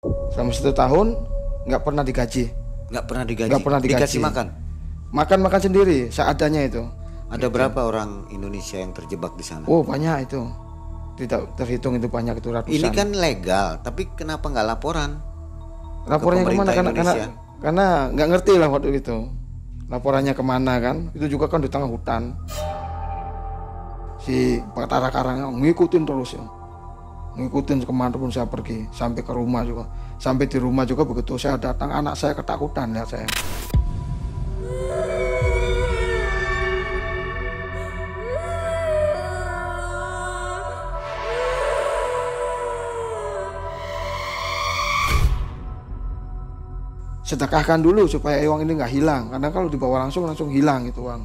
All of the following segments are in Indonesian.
Selama 1 tahun nggak pernah digaji. Nggak pernah digaji? Nggak pernah digaji. Dikasih makan? Makan sendiri seadanya itu. Ada berapa orang Indonesia yang terjebak di sana? Oh banyak itu. Tidak terhitung, itu banyak, itu ratusan. Ini kan legal, tapi kenapa nggak laporan? Laporannya kemana? Indonesia? Karena nggak ngerti lah waktu itu. Laporannya kemana kan? Itu juga kan di tengah hutan. Si Batara Karang ngikutin terus ya. Ngikutin kemana pun saya pergi, sampai ke rumah juga. Sampai di rumah juga begitu saya datang, anak saya ketakutan lihat saya. Sedekahkan dulu supaya uang ini nggak hilang, karena kalau dibawa langsung hilang itu uang.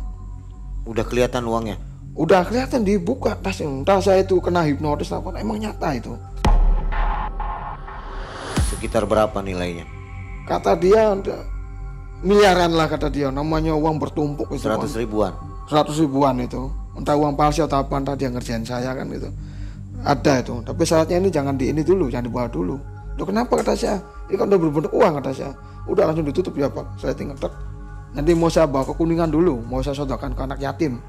Udah kelihatan uangnya? Udah kelihatan, dibuka tasnya. Entah saya itu kena hipnotis apa, emang nyata itu. Sekitar berapa nilainya? Kata dia miliaran lah, kata dia. Namanya uang bertumpuk itu. 100 ribuan? 100 ribuan itu. Entah uang palsu atau apa, entah dia ngerjain saya kan itu. Ada itu, tapi syaratnya ini jangan dulu, jangan dibawa dulu. Loh kenapa, kata saya? Ini kan udah berbentuk uang, kata saya. Udah langsung ditutup ya Pak. Saya tinggal tek. Nanti mau saya bawa ke Kuningan dulu, mau saya sodorkan ke anak yatim.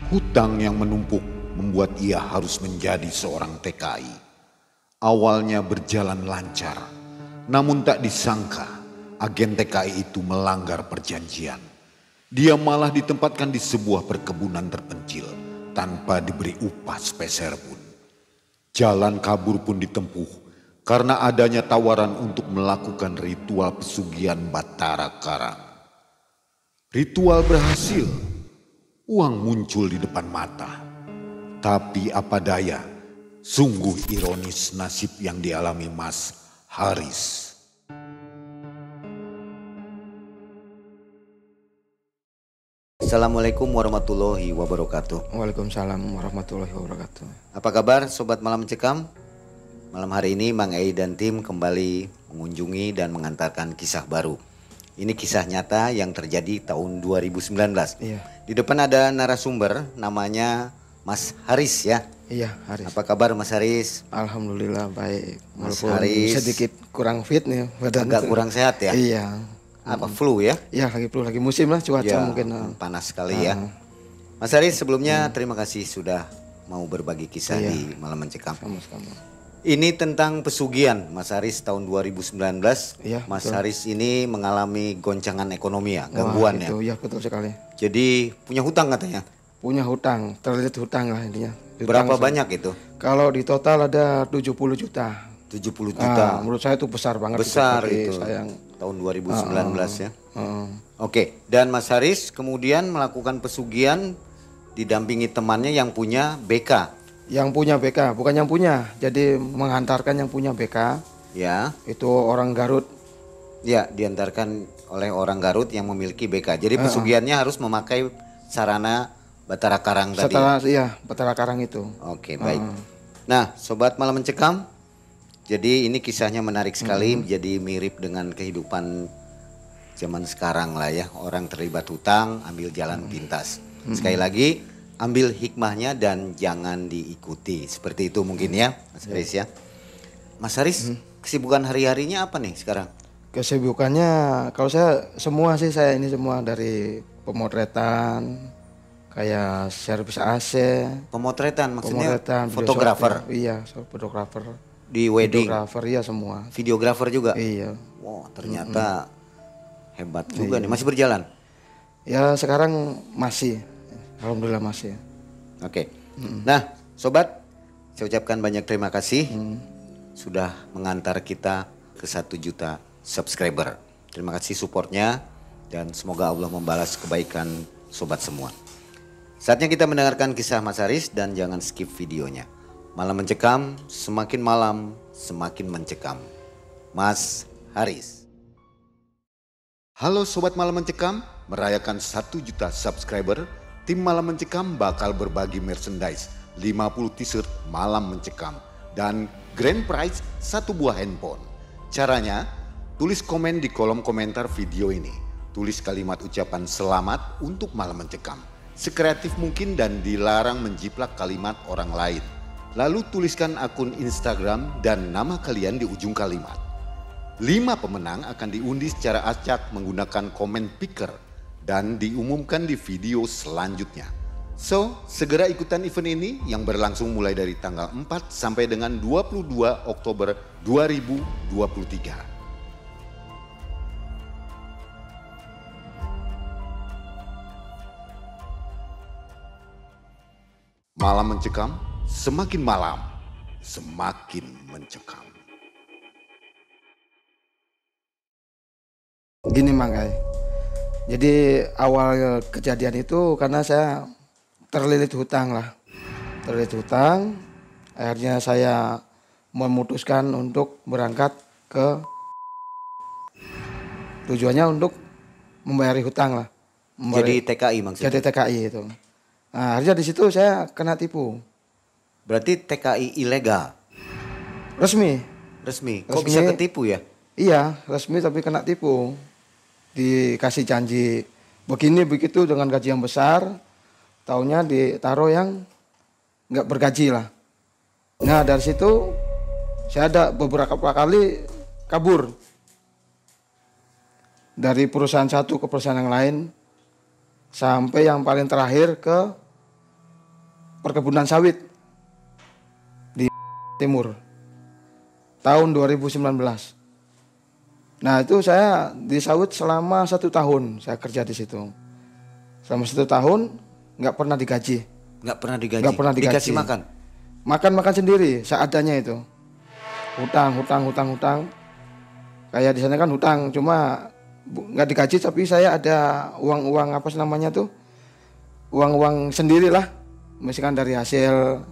Hutang yang menumpuk membuat ia harus menjadi seorang TKI. Awalnya berjalan lancar, namun tak disangka agen TKI itu melanggar perjanjian. Dia malah ditempatkan di sebuah perkebunan terpencil tanpa diberi upah sepeser pun. Jalan kabur pun ditempuh karena adanya tawaran untuk melakukan ritual pesugihan Batara Karang. Ritual berhasil, uang muncul di depan mata. Tapi apa daya, sungguh ironis nasib yang dialami Mas Haris. Assalamualaikum warahmatullahi wabarakatuh. Waalaikumsalam warahmatullahi wabarakatuh. Apa kabar Sobat Malam Mencekam? Malam hari ini Mang Ei dan tim kembali mengunjungi dan mengantarkan kisah baru. Ini kisah nyata yang terjadi tahun 2019. Iya. Di depan ada narasumber namanya Mas Haris ya. Iya, Haris. Apa kabar Mas Haris? Alhamdulillah baik. Mas Walaupun Haris sedikit kurang fit nih badan. Agak kurang sehat ya? Iya. Apa flu ya? Iya, lagi musim lah, cuaca Ya, mungkin. panas sekali ya. Mas Haris sebelumnya terima kasih sudah mau berbagi kisah Iya. di Malam Mencekam. Sama-sama. Ini tentang pesugihan Mas Haris tahun 2019. Iya, Mas betul. Haris ini mengalami goncangan ekonomi ya, gangguan ya. Itu ya betul sekali. Jadi punya hutang katanya. Punya hutang, terlilit hutang lah intinya. Berapa banyak itu? Kalau di total ada 70 juta. 70 juta. Menurut saya itu besar banget. Besar Bagi itu. Sayang. Tahun 2019 ya. Heeh. Oke, dan Mas Haris kemudian melakukan pesugihan didampingi temannya yang punya BK. Yang punya BK, bukan yang punya. Jadi menghantarkan yang punya BK. Ya. Itu orang Garut. Ya, diantarkan oleh orang Garut yang memiliki BK. Jadi pesugihannya harus memakai sarana Batara Karang tadi. Iya, Batara Karang itu. Oke, baik. Nah, Sobat Malam Mencekam, jadi ini kisahnya menarik sekali, jadi mirip dengan kehidupan zaman sekarang lah ya. Orang terlibat hutang, ambil jalan pintas. Sekali lagi, ambil hikmahnya dan jangan diikuti. Seperti itu mungkin ya, Mas Haris ya. Mas Haris, kesibukan hari-harinya apa nih sekarang? Kesibukannya, kalau saya semua sih, saya ini semua dari pemotretan, kayak servis AC, Pemotretan maksudnya pemotretan, fotografer iya, fotografer. di wedding, Videografer, iya semua. videografer juga. Iya. Wow, ternyata hebat juga nih. Masih berjalan? Ya sekarang masih, alhamdulillah masih. Oke. Nah, Sobat, saya ucapkan banyak terima kasih sudah mengantar kita ke 1 juta subscriber. Terima kasih supportnya dan semoga Allah membalas kebaikan Sobat semua. Saatnya kita mendengarkan kisah Mas Haris dan jangan skip videonya. Malam Mencekam, semakin malam semakin mencekam. Mas Haris. Halo Sobat Malam Mencekam, merayakan 1 juta subscriber, tim Malam Mencekam bakal berbagi merchandise 50 t-shirt Malam Mencekam dan grand prize 1 buah handphone. Caranya, tulis komen di kolom komentar video ini. Tulis kalimat ucapan selamat untuk Malam Mencekam. Sekreatif mungkin dan dilarang menjiplak kalimat orang lain. Lalu tuliskan akun Instagram dan nama kalian di ujung kalimat. 5 pemenang akan diundi secara acak menggunakan comment picker dan diumumkan di video selanjutnya. So, segera ikutan event ini yang berlangsung mulai dari tanggal 4 sampai dengan 22 Oktober 2023. Malam mencekam, semakin malam, semakin mencekam. Gini Mang Kai. Jadi awal kejadian itu karena saya terlilit hutang lah. Terlilit hutang, akhirnya saya memutuskan untuk berangkat ke tujuannya untuk membayari hutang lah. Jadi TKI maksudnya? Jadi TKI itu. Nah, akhirnya di situ saya kena tipu. Berarti TKI ilegal? Resmi. Resmi. Kok bisa ketipu ya? Iya, resmi tapi kena tipu. Dikasih janji begini begitu dengan gaji yang besar, taunya ditaruh yang nggak bergaji lah. Nah dari situ saya ada beberapa kali kabur dari perusahaan satu ke perusahaan yang lain, sampai yang paling terakhir ke perkebunan sawit di Timur tahun 2019. Nah itu saya di sawit selama 1 tahun saya kerja di situ. Selama 1 tahun nggak pernah digaji. Nggak pernah digaji? Nggak pernah digaji. Dikasih makan? Makan sendiri seadanya itu. Hutang. Kayak di sana kan hutang, cuma nggak digaji tapi saya ada uang apa namanya tuh, uang sendiri lah. Misalkan dari hasil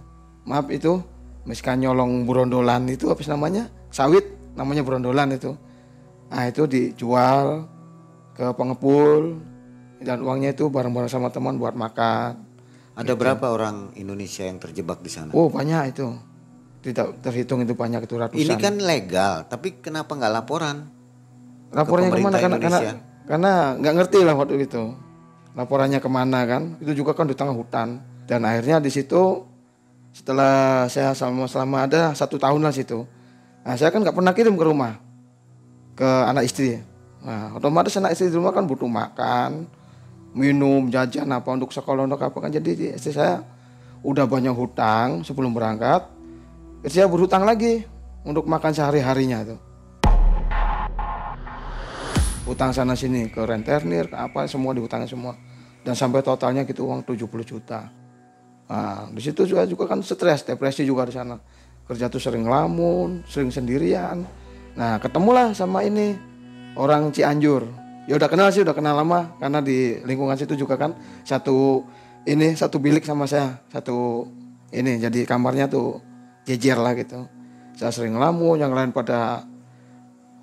misalkan nyolong burondolan itu apa namanya, sawit namanya burondolan itu. Nah itu dijual ke pengepul dan uangnya itu bareng-bareng sama teman buat makan. Ada berapa orang Indonesia yang terjebak di sana? Oh banyak itu, tidak terhitung itu, banyak itu ratusan. Ini kan legal, tapi kenapa nggak laporan? Laporannya kemana? Indonesia? Karena nggak ngerti lah waktu itu. Laporannya kemana kan? Itu juga kan di tengah hutan. Dan akhirnya di situ setelah saya selama ada 1 tahun lah situ. Nah saya kan nggak pernah kirim ke rumah ke anak istri. Nah otomatis anak istri di rumah kan butuh makan, minum, jajan apa untuk sekolah untuk apa kan. Jadi istri saya udah banyak hutang sebelum berangkat. Istri saya berhutang lagi untuk makan sehari-harinya tuh. Hutang sana sini ke rentenir, ke apa semua dihutangin semua. Dan sampai totalnya gitu uang 70 juta. Nah, di situ juga kan stres, depresi juga di sana. Kerja tuh sering ngelamun, sering sendirian. Nah, ketemulah sama ini orang Cianjur. Ya udah kenal lama karena di lingkungan situ juga kan satu bilik sama saya, jadi kamarnya tuh jejer lah gitu. Saya sering ngelamun, yang lain pada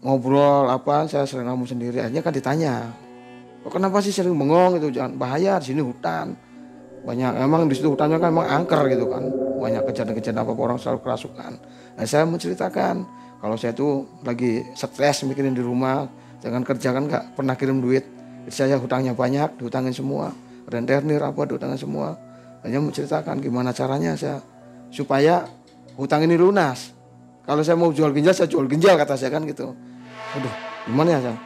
ngobrol apa, saya sering ngelamun sendiri. Akhirnya kan ditanya, "Kok kenapa sih sering bengong itu? Jangan bahaya, di sini hutan." Banyak emang di situ hutannya kan emang angker gitu kan. Banyak kejadian-kejadian apa orang selalu kerasukan. Nah, saya menceritakan kalau saya tuh lagi stres mikirin di rumah, jangan kerja kan nggak pernah kirim duit. Jadi saya hutangnya banyak, dihutangin semua. Rentenir apa dihutangin semua. Hanya menceritakan gimana caranya saya supaya hutang ini lunas. Kalau saya mau jual ginjal, saya jual ginjal kata saya kan gitu. Aduh, gimana ya saya?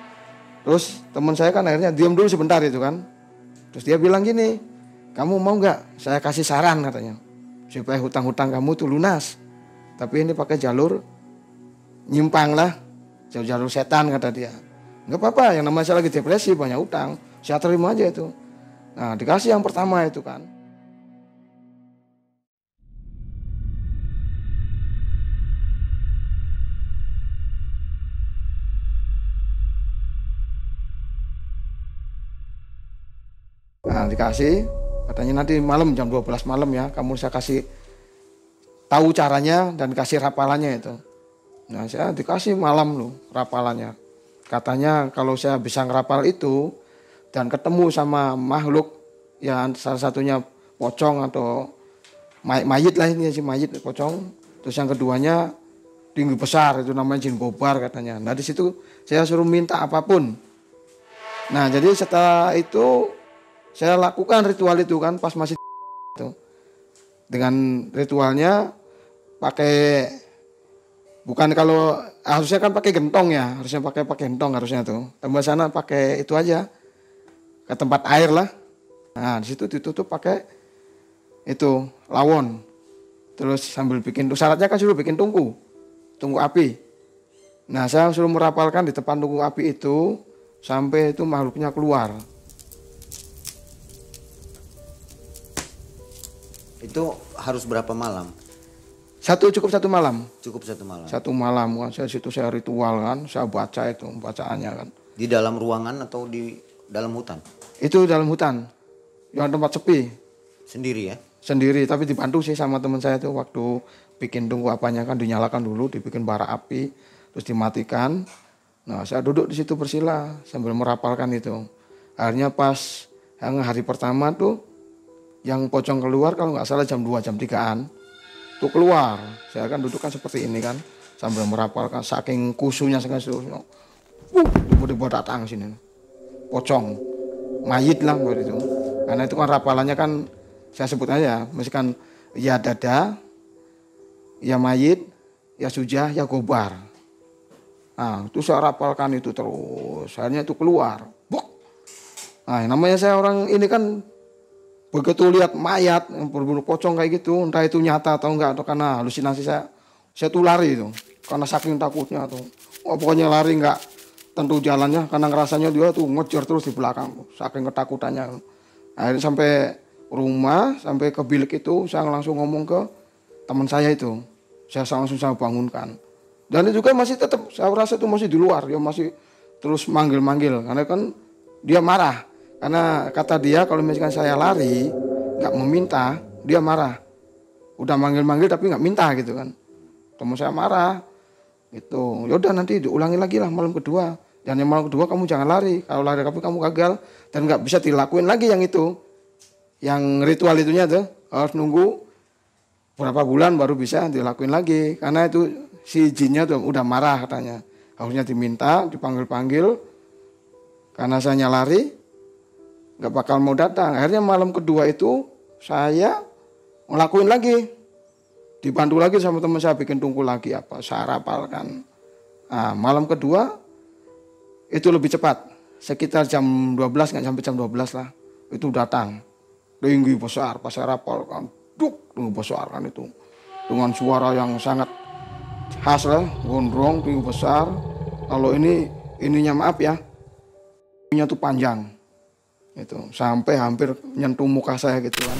Terus teman saya kan akhirnya diam dulu sebentar itu kan. Terus dia bilang gini, "Kamu mau nggak saya kasih saran," katanya, "supaya hutang-hutang kamu tuh lunas. Tapi ini pakai jalur nyimpang lah, jalur setan," kata dia. "Nggak apa-apa, yang namanya saya lagi depresi banyak hutang, saya terima aja itu." Nah dikasih yang pertama itu kan. Nah dikasih, katanya nanti malam jam 12 malam ya, kamu saya kasih tahu caranya dan kasih rapalannya itu. Nah saya dikasih malam loh rapalannya. Katanya kalau saya bisa ngerapal itu dan ketemu sama makhluk yang salah satunya pocong atau mayit lah, ini si mayit pocong. Terus yang keduanya tinggi besar, itu namanya jin gobar katanya. Nah di situ saya suruh minta apapun. Nah jadi setelah itu saya lakukan ritual itu kan pas masih itu. Dengan ritualnya pakai, bukan kalau harusnya kan pakai gentong ya, harusnya pakai gentong harusnya tuh. Tambah sana pakai itu aja ke tempat air lah. Nah di situ ditutup pakai itu lawon. Terus sambil bikin, syaratnya kan suruh bikin tungku api. Nah saya suruh merapalkan di depan tungku api itu sampai itu makhluknya keluar. Itu harus berapa malam? Cukup satu malam. Cukup 1 malam. Satu malam kan, saya ritual kan, saya baca itu bacaannya kan. Di dalam ruangan atau di dalam hutan? Itu dalam hutan, yang tempat sepi. Sendiri ya? Sendiri, tapi dibantu sih sama teman saya tuh waktu bikin tungku apanya kan dinyalakan dulu, dibikin bara api, terus dimatikan. Nah saya duduk di situ bersila sambil merapalkan itu. Akhirnya pas yang hari pertama tuh, yang pocong keluar kalau nggak salah jam 2 jam 3-an. Tuh keluar, saya kan duduk kan seperti ini kan, sambil merapalkan, saking kusunya tiba-tiba datang sini, pocong, mayit lah begitu. Karena itu kan rapalannya kan, saya sebut aja, misalkan ya dada, ya mayit, ya sujah, ya gobar. Nah itu saya rapalkan itu terus, akhirnya itu keluar, buk. Nah namanya saya orang ini kan, begitu lihat mayat yang berbulu pocong kayak gitu, entah itu nyata atau enggak, atau karena halusinasi saya tuh lari itu, karena saking takutnya tuh. Pokoknya lari enggak tentu jalannya, karena ngerasanya dia tuh ngejar terus di belakang, saking ketakutannya. Akhirnya sampai rumah, sampai ke bilik itu, saya langsung ngomong ke teman saya itu, saya langsung bangunkan. Dan itu juga masih tetap, saya rasa itu masih di luar, dia masih terus manggil-manggil, karena kan dia marah. Karena kata dia kalau misalkan saya lari, nggak meminta, dia marah. Udah manggil-manggil tapi nggak minta gitu kan. Teman saya marah, gitu. Yaudah nanti diulangi lagi lah malam kedua. Dan yang malam kedua kamu jangan lari. Kalau lari tapi kamu gagal dan nggak bisa dilakuin lagi yang itu, yang ritual itunya tuh harus nunggu berapa bulan baru bisa dilakuin lagi. Karena itu si jinnya tuh udah marah katanya. Harusnya diminta, dipanggil-panggil. Karena saya lari, nggak bakal mau datang. Akhirnya malam kedua itu saya ngelakuin lagi, dibantu lagi sama teman saya bikin tungku lagi apa, saya rapalkan. Nah, malam kedua itu lebih cepat, sekitar jam 12 nggak sampai jam 12 lah, itu datang tinggi besar pas saya rapalkan, tinggi besar kan itu dengan suara yang sangat khas lah, gondrong tinggi besar. Kalau ininya maaf ya, ininya tuh panjang. Itu sampai hampir nyentuh muka saya gitu kan.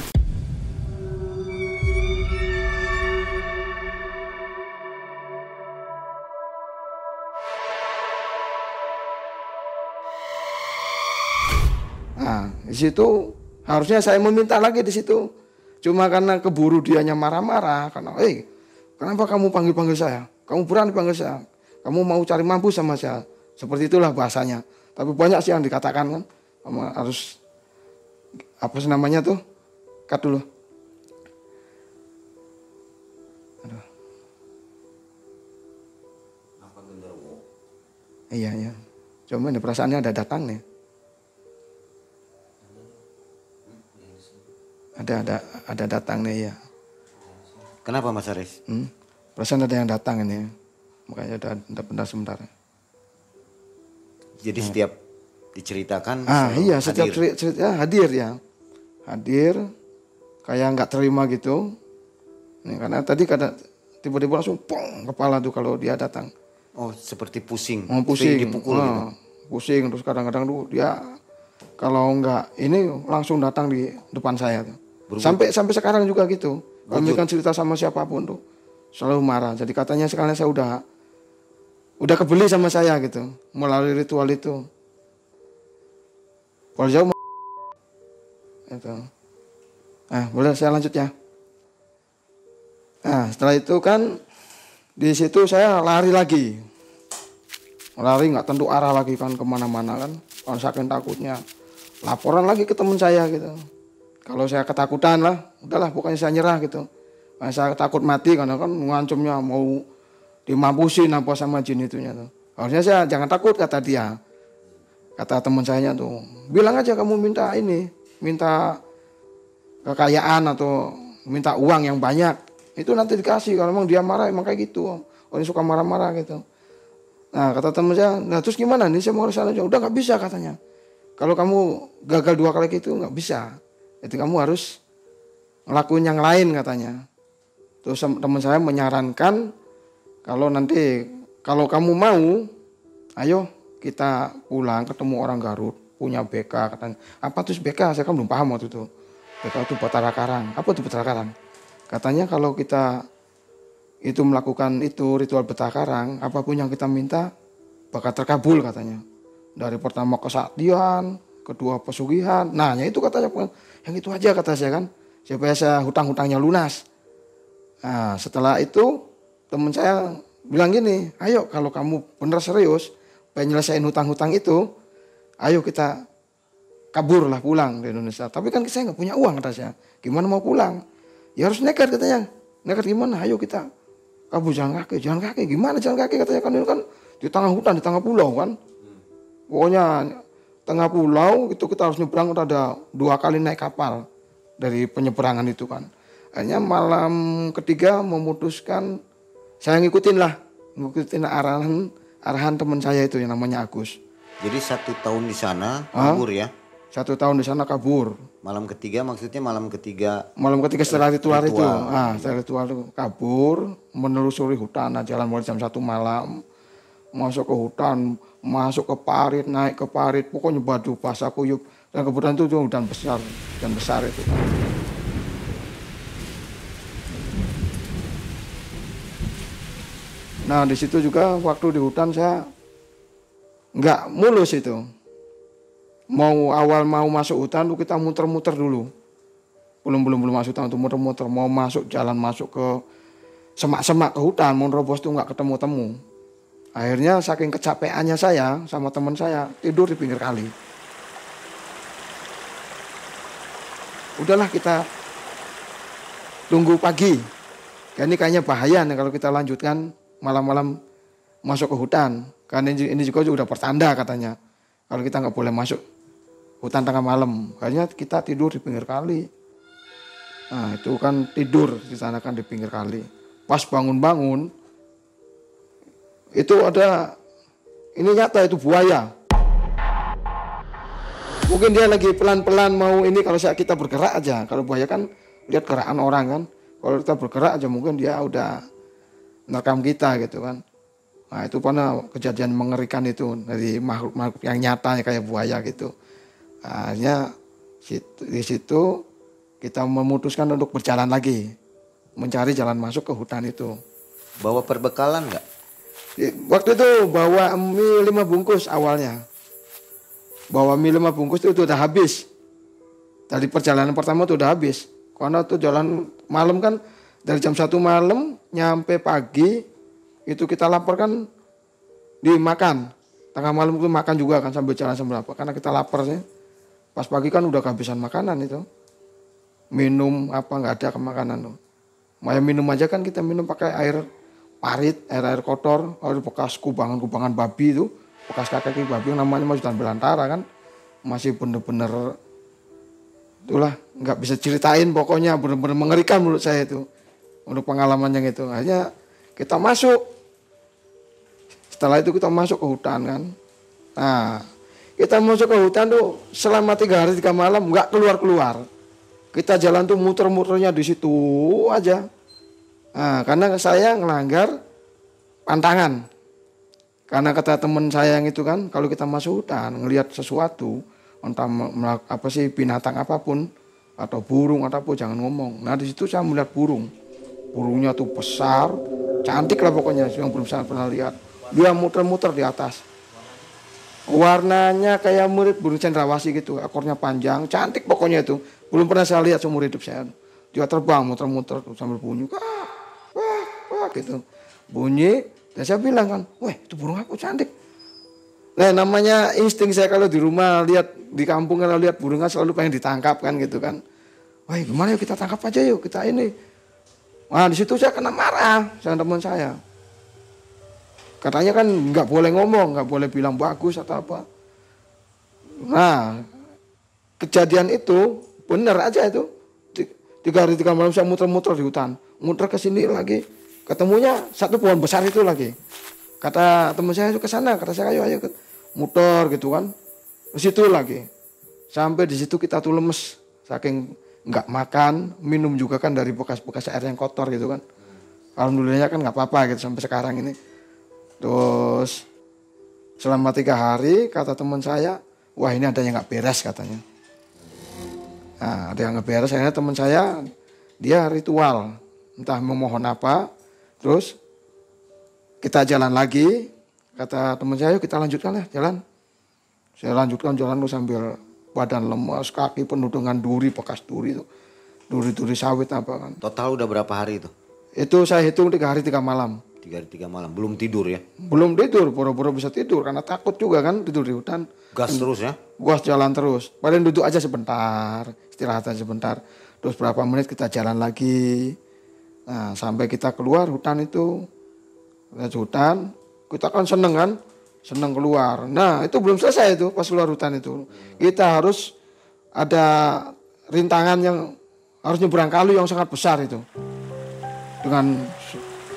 Nah, di situ harusnya saya meminta lagi di situ. Cuma karena keburu dianya marah-marah, karena, kenapa kamu panggil-panggil saya? Kamu berani panggil saya? Kamu mau cari mampus sama saya? Seperti itulah bahasanya. Tapi banyak sih yang dikatakan kan. Harus apa sih namanya tuh, cut dulu. Aduh. Iya. Cuma ini perasaannya ada datang nih. Ada datang nih ya. Kenapa Mas Aris? Perasaan ada yang datang ini. Makanya ada benda sementara. Jadi setiap diceritakan iya setiap cerita hadir ya, kayak nggak terima gitu. Nih, karena tadi tiba-tiba langsung pong kepala tuh kalau dia datang. Oh seperti pusing, pusing dipukul gitu. Pusing terus kadang-kadang tuh dia kalau nggak ini langsung datang di depan saya tuh. Sampai sekarang juga gitu. Kalau misalkan cerita sama siapapun tuh selalu marah. Jadi katanya sekalian saya udah kebeli sama saya gitu melalui ritual itu. Kalau jauh itu. Boleh saya lanjut ya. Nah, setelah itu kan di situ saya lari lagi. Lari nggak tentu arah lagi kan kemana-mana kan. Kalau saking takutnya laporan lagi ke teman saya gitu. Kalau saya ketakutan lah, udahlah pokoknya saya nyerah gitu. Nah, saya takut mati karena kan ngancamnya mau dimampusin apa sama jin itunya tuh. Harusnya saya jangan takut kata dia. Kata teman saya tuh, bilang aja kamu minta kekayaan atau minta uang yang banyak. Itu nanti dikasih, kalau memang dia marah emang kayak gitu. Orang suka marah-marah gitu. Nah kata teman saya, nah terus gimana nih saya mau ke sana aja. Udah nggak bisa katanya. Kalau kamu gagal 2 kali gitu nggak bisa. Jadi kamu harus ngelakuin yang lain katanya. Terus teman saya menyarankan kalau kamu mau, ayo kita pulang ketemu orang Garut punya BK katanya. Apa tuh BK? Saya kan belum paham waktu itu. BK itu Batara Karang. Apa itu Batara Karang? Katanya kalau kita itu melakukan itu ritual Batara Karang, apapun yang kita minta bakal terkabul katanya. Dari pertama kesaktian, kedua pesugihan. Nah, itu katanya yang itu aja kata saya kan. Supaya saya hutang-hutangnya lunas. Nah, setelah itu teman saya bilang gini, ayo kalau kamu benar serius pengen nyelesain hutang-hutang itu, ayo kita kabur lah pulang di Indonesia. Tapi kan saya nggak punya uang kata saya. Gimana mau pulang? Ya harus nekat katanya. Nekat gimana? Ayo kita kabur jalan kaki. Gimana jalan kaki katanya kan ini kan di tengah hutan, di tengah pulau kan. Pokoknya tengah pulau itu kita harus nyebrang, udah ada 2 kali naik kapal dari penyeberangan itu kan. Akhirnya malam ketiga memutuskan saya ngikutin arahan teman saya itu yang namanya Agus. Jadi 1 tahun di sana kabur ya? 1 tahun di sana kabur. Malam ketiga maksudnya malam ketiga Setelah ritual itu. Setelah ritual itu kabur menelusuri hutan, jalan mulai jam 1 malam. Masuk ke hutan, masuk ke parit, naik ke parit, pokoknya baju basah kuyup. Dan kebetulan itu hutan besar itu. Nah di situ juga waktu di hutan saya nggak mulus itu. Mau masuk hutan tuh kita muter-muter dulu. Belum masuk hutan tuh muter-muter. Mau jalan masuk ke semak-semak ke hutan, mau nerobos tuh nggak ketemu-temu. Akhirnya saking kecapeannya saya sama teman saya tidur di pinggir kali. Udahlah kita tunggu pagi. Ini kayaknya bahaya nih kalau kita lanjutkan malam-malam masuk ke hutan. Karena ini juga udah pertanda katanya. Kalau kita nggak boleh masuk hutan tengah malam. Akhirnya kita tidur di pinggir kali. Nah itu kan tidur di sana kan di pinggir kali. Pas bangun-bangun itu ada, ini nyata itu buaya. Mungkin dia lagi pelan-pelan mau ini, kalau kita bergerak aja. Kalau buaya kan lihat gerakan orang kan. Kalau kita bergerak aja mungkin dia udah merekam kita gitu kan. Nah itu pernah kejadian mengerikan itu dari makhluk yang nyata kayak buaya gitu. Akhirnya di situ kita memutuskan untuk berjalan lagi. Mencari jalan masuk ke hutan itu. Bawa perbekalan nggak? Waktu itu bawa mie 5 bungkus awalnya. Bawa mie 5 bungkus itu udah habis. Dari perjalanan pertama itu udah habis. Karena tuh jalan malam kan dari jam 1 malam nyampe pagi itu kita lapar kan dimakan. Tengah malam itu makan juga kan sambil jalan sambil apa. Karena kita lapar sih. Pas pagi kan udah kehabisan makanan itu. Minum apa nggak ada makanan tuh. Mau minum aja kan kita minum pakai air parit, air kotor, air bekas kubangan babi itu, bekas kaki babi yang namanya masih hutan belantara kan, masih bener-bener itulah nggak bisa ceritain pokoknya bener-bener mengerikan menurut saya itu untuk pengalaman yang itu. Akhirnya kita masuk, setelah itu kita masuk ke hutan kan, nah kita masuk ke hutan tuh selama 3 hari 3 malam nggak keluar. Kita jalan tuh muter-muternya di situ aja. Nah, karena saya ngelanggar pantangan. Karena kata teman saya yang itu kan, kalau kita masuk hutan ngelihat sesuatu, entah apa sih binatang apapun atau burung ataupun jangan ngomong. Nah di situ saya melihat burung. Burungnya tuh besar, cantik lah pokoknya yang belum saya pernah lihat. Dia muter-muter di atas. Warnanya kayak mirip burung cendrawasih gitu, ekornya panjang, cantik pokoknya itu. Belum pernah saya lihat seumur hidup saya. Dia terbang muter-muter sambil bunyi. Wah gitu. Bunyi, dan saya bilang kan, wah itu burung aku cantik. Nah namanya insting saya kalau di rumah lihat, di kampung kalau lihat burung kan selalu pengen ditangkap kan gitu kan. Wah gimana yuk kita tangkap aja yuk, kita ini. Nah di situ saya kena marah sama teman saya. Katanya kan nggak boleh ngomong, nggak boleh bilang bagus atau apa. Nah kejadian itu benar aja itu. 3 hari 3 malam saya muter-muter di hutan, muter ke sini lagi, ketemunya satu pohon besar itu lagi. Kata teman saya ke sana, kata saya ayo muter gitu kan, di situ lagi. Sampai di situ kita tuh lemes, saking nggak makan, minum juga kan dari bekas-bekas air yang kotor gitu kan. Alhamdulillahnya kan nggak apa-apa gitu sampai sekarang ini. Terus selama 3 hari kata teman saya, wah ini ada yang nggak beres katanya. Nah, ada yang nggak beres, akhirnya teman saya dia ritual, entah memohon apa, terus kita jalan lagi, kata teman saya, yuk kita lanjutkan lah jalan. Saya lanjutkan jalan tuh sambil badan lemas, kaki penuh dengan duri, bekas duri itu, duri-duri sawit apa kan. Total udah berapa hari itu? Itu saya hitung 3 hari 3 malam. 3 hari 3 malam, belum tidur ya? Belum tidur, boro-boro bisa tidur karena takut juga kan tidur di hutan. Gas terus ya? Gas jalan terus, paling duduk aja sebentar, istirahat aja sebentar. Terus berapa menit kita jalan lagi. Nah sampai kita keluar hutan itu, hutan, kita kan seneng kan, seneng keluar. Nah itu belum selesai itu pas keluar hutan itu. Kita harus ada rintangan yang harus nyebrang kali yang sangat besar itu. Dengan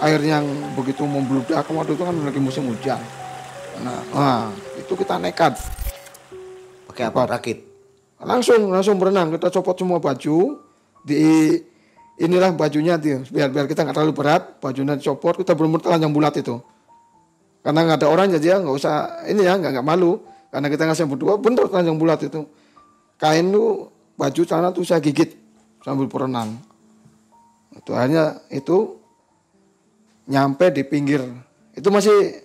air yang begitu membludak, waktu itu kan lagi musim hujan. Nah itu kita nekat. Pakai apa? Rakit? Langsung berenang, kita copot semua baju, inilah bajunya tuh, biar kita nggak terlalu berat, bajunya dicopot, kita benar-benar telanjang bulat itu. Karena nggak ada orang jadi ya nggak usah ini ya nggak malu, karena kita ngasih berdua bener telanjang bulat itu. Kain tuh baju celana tuh saya gigit sambil berenang. Itu akhirnya itu nyampe di pinggir, itu masih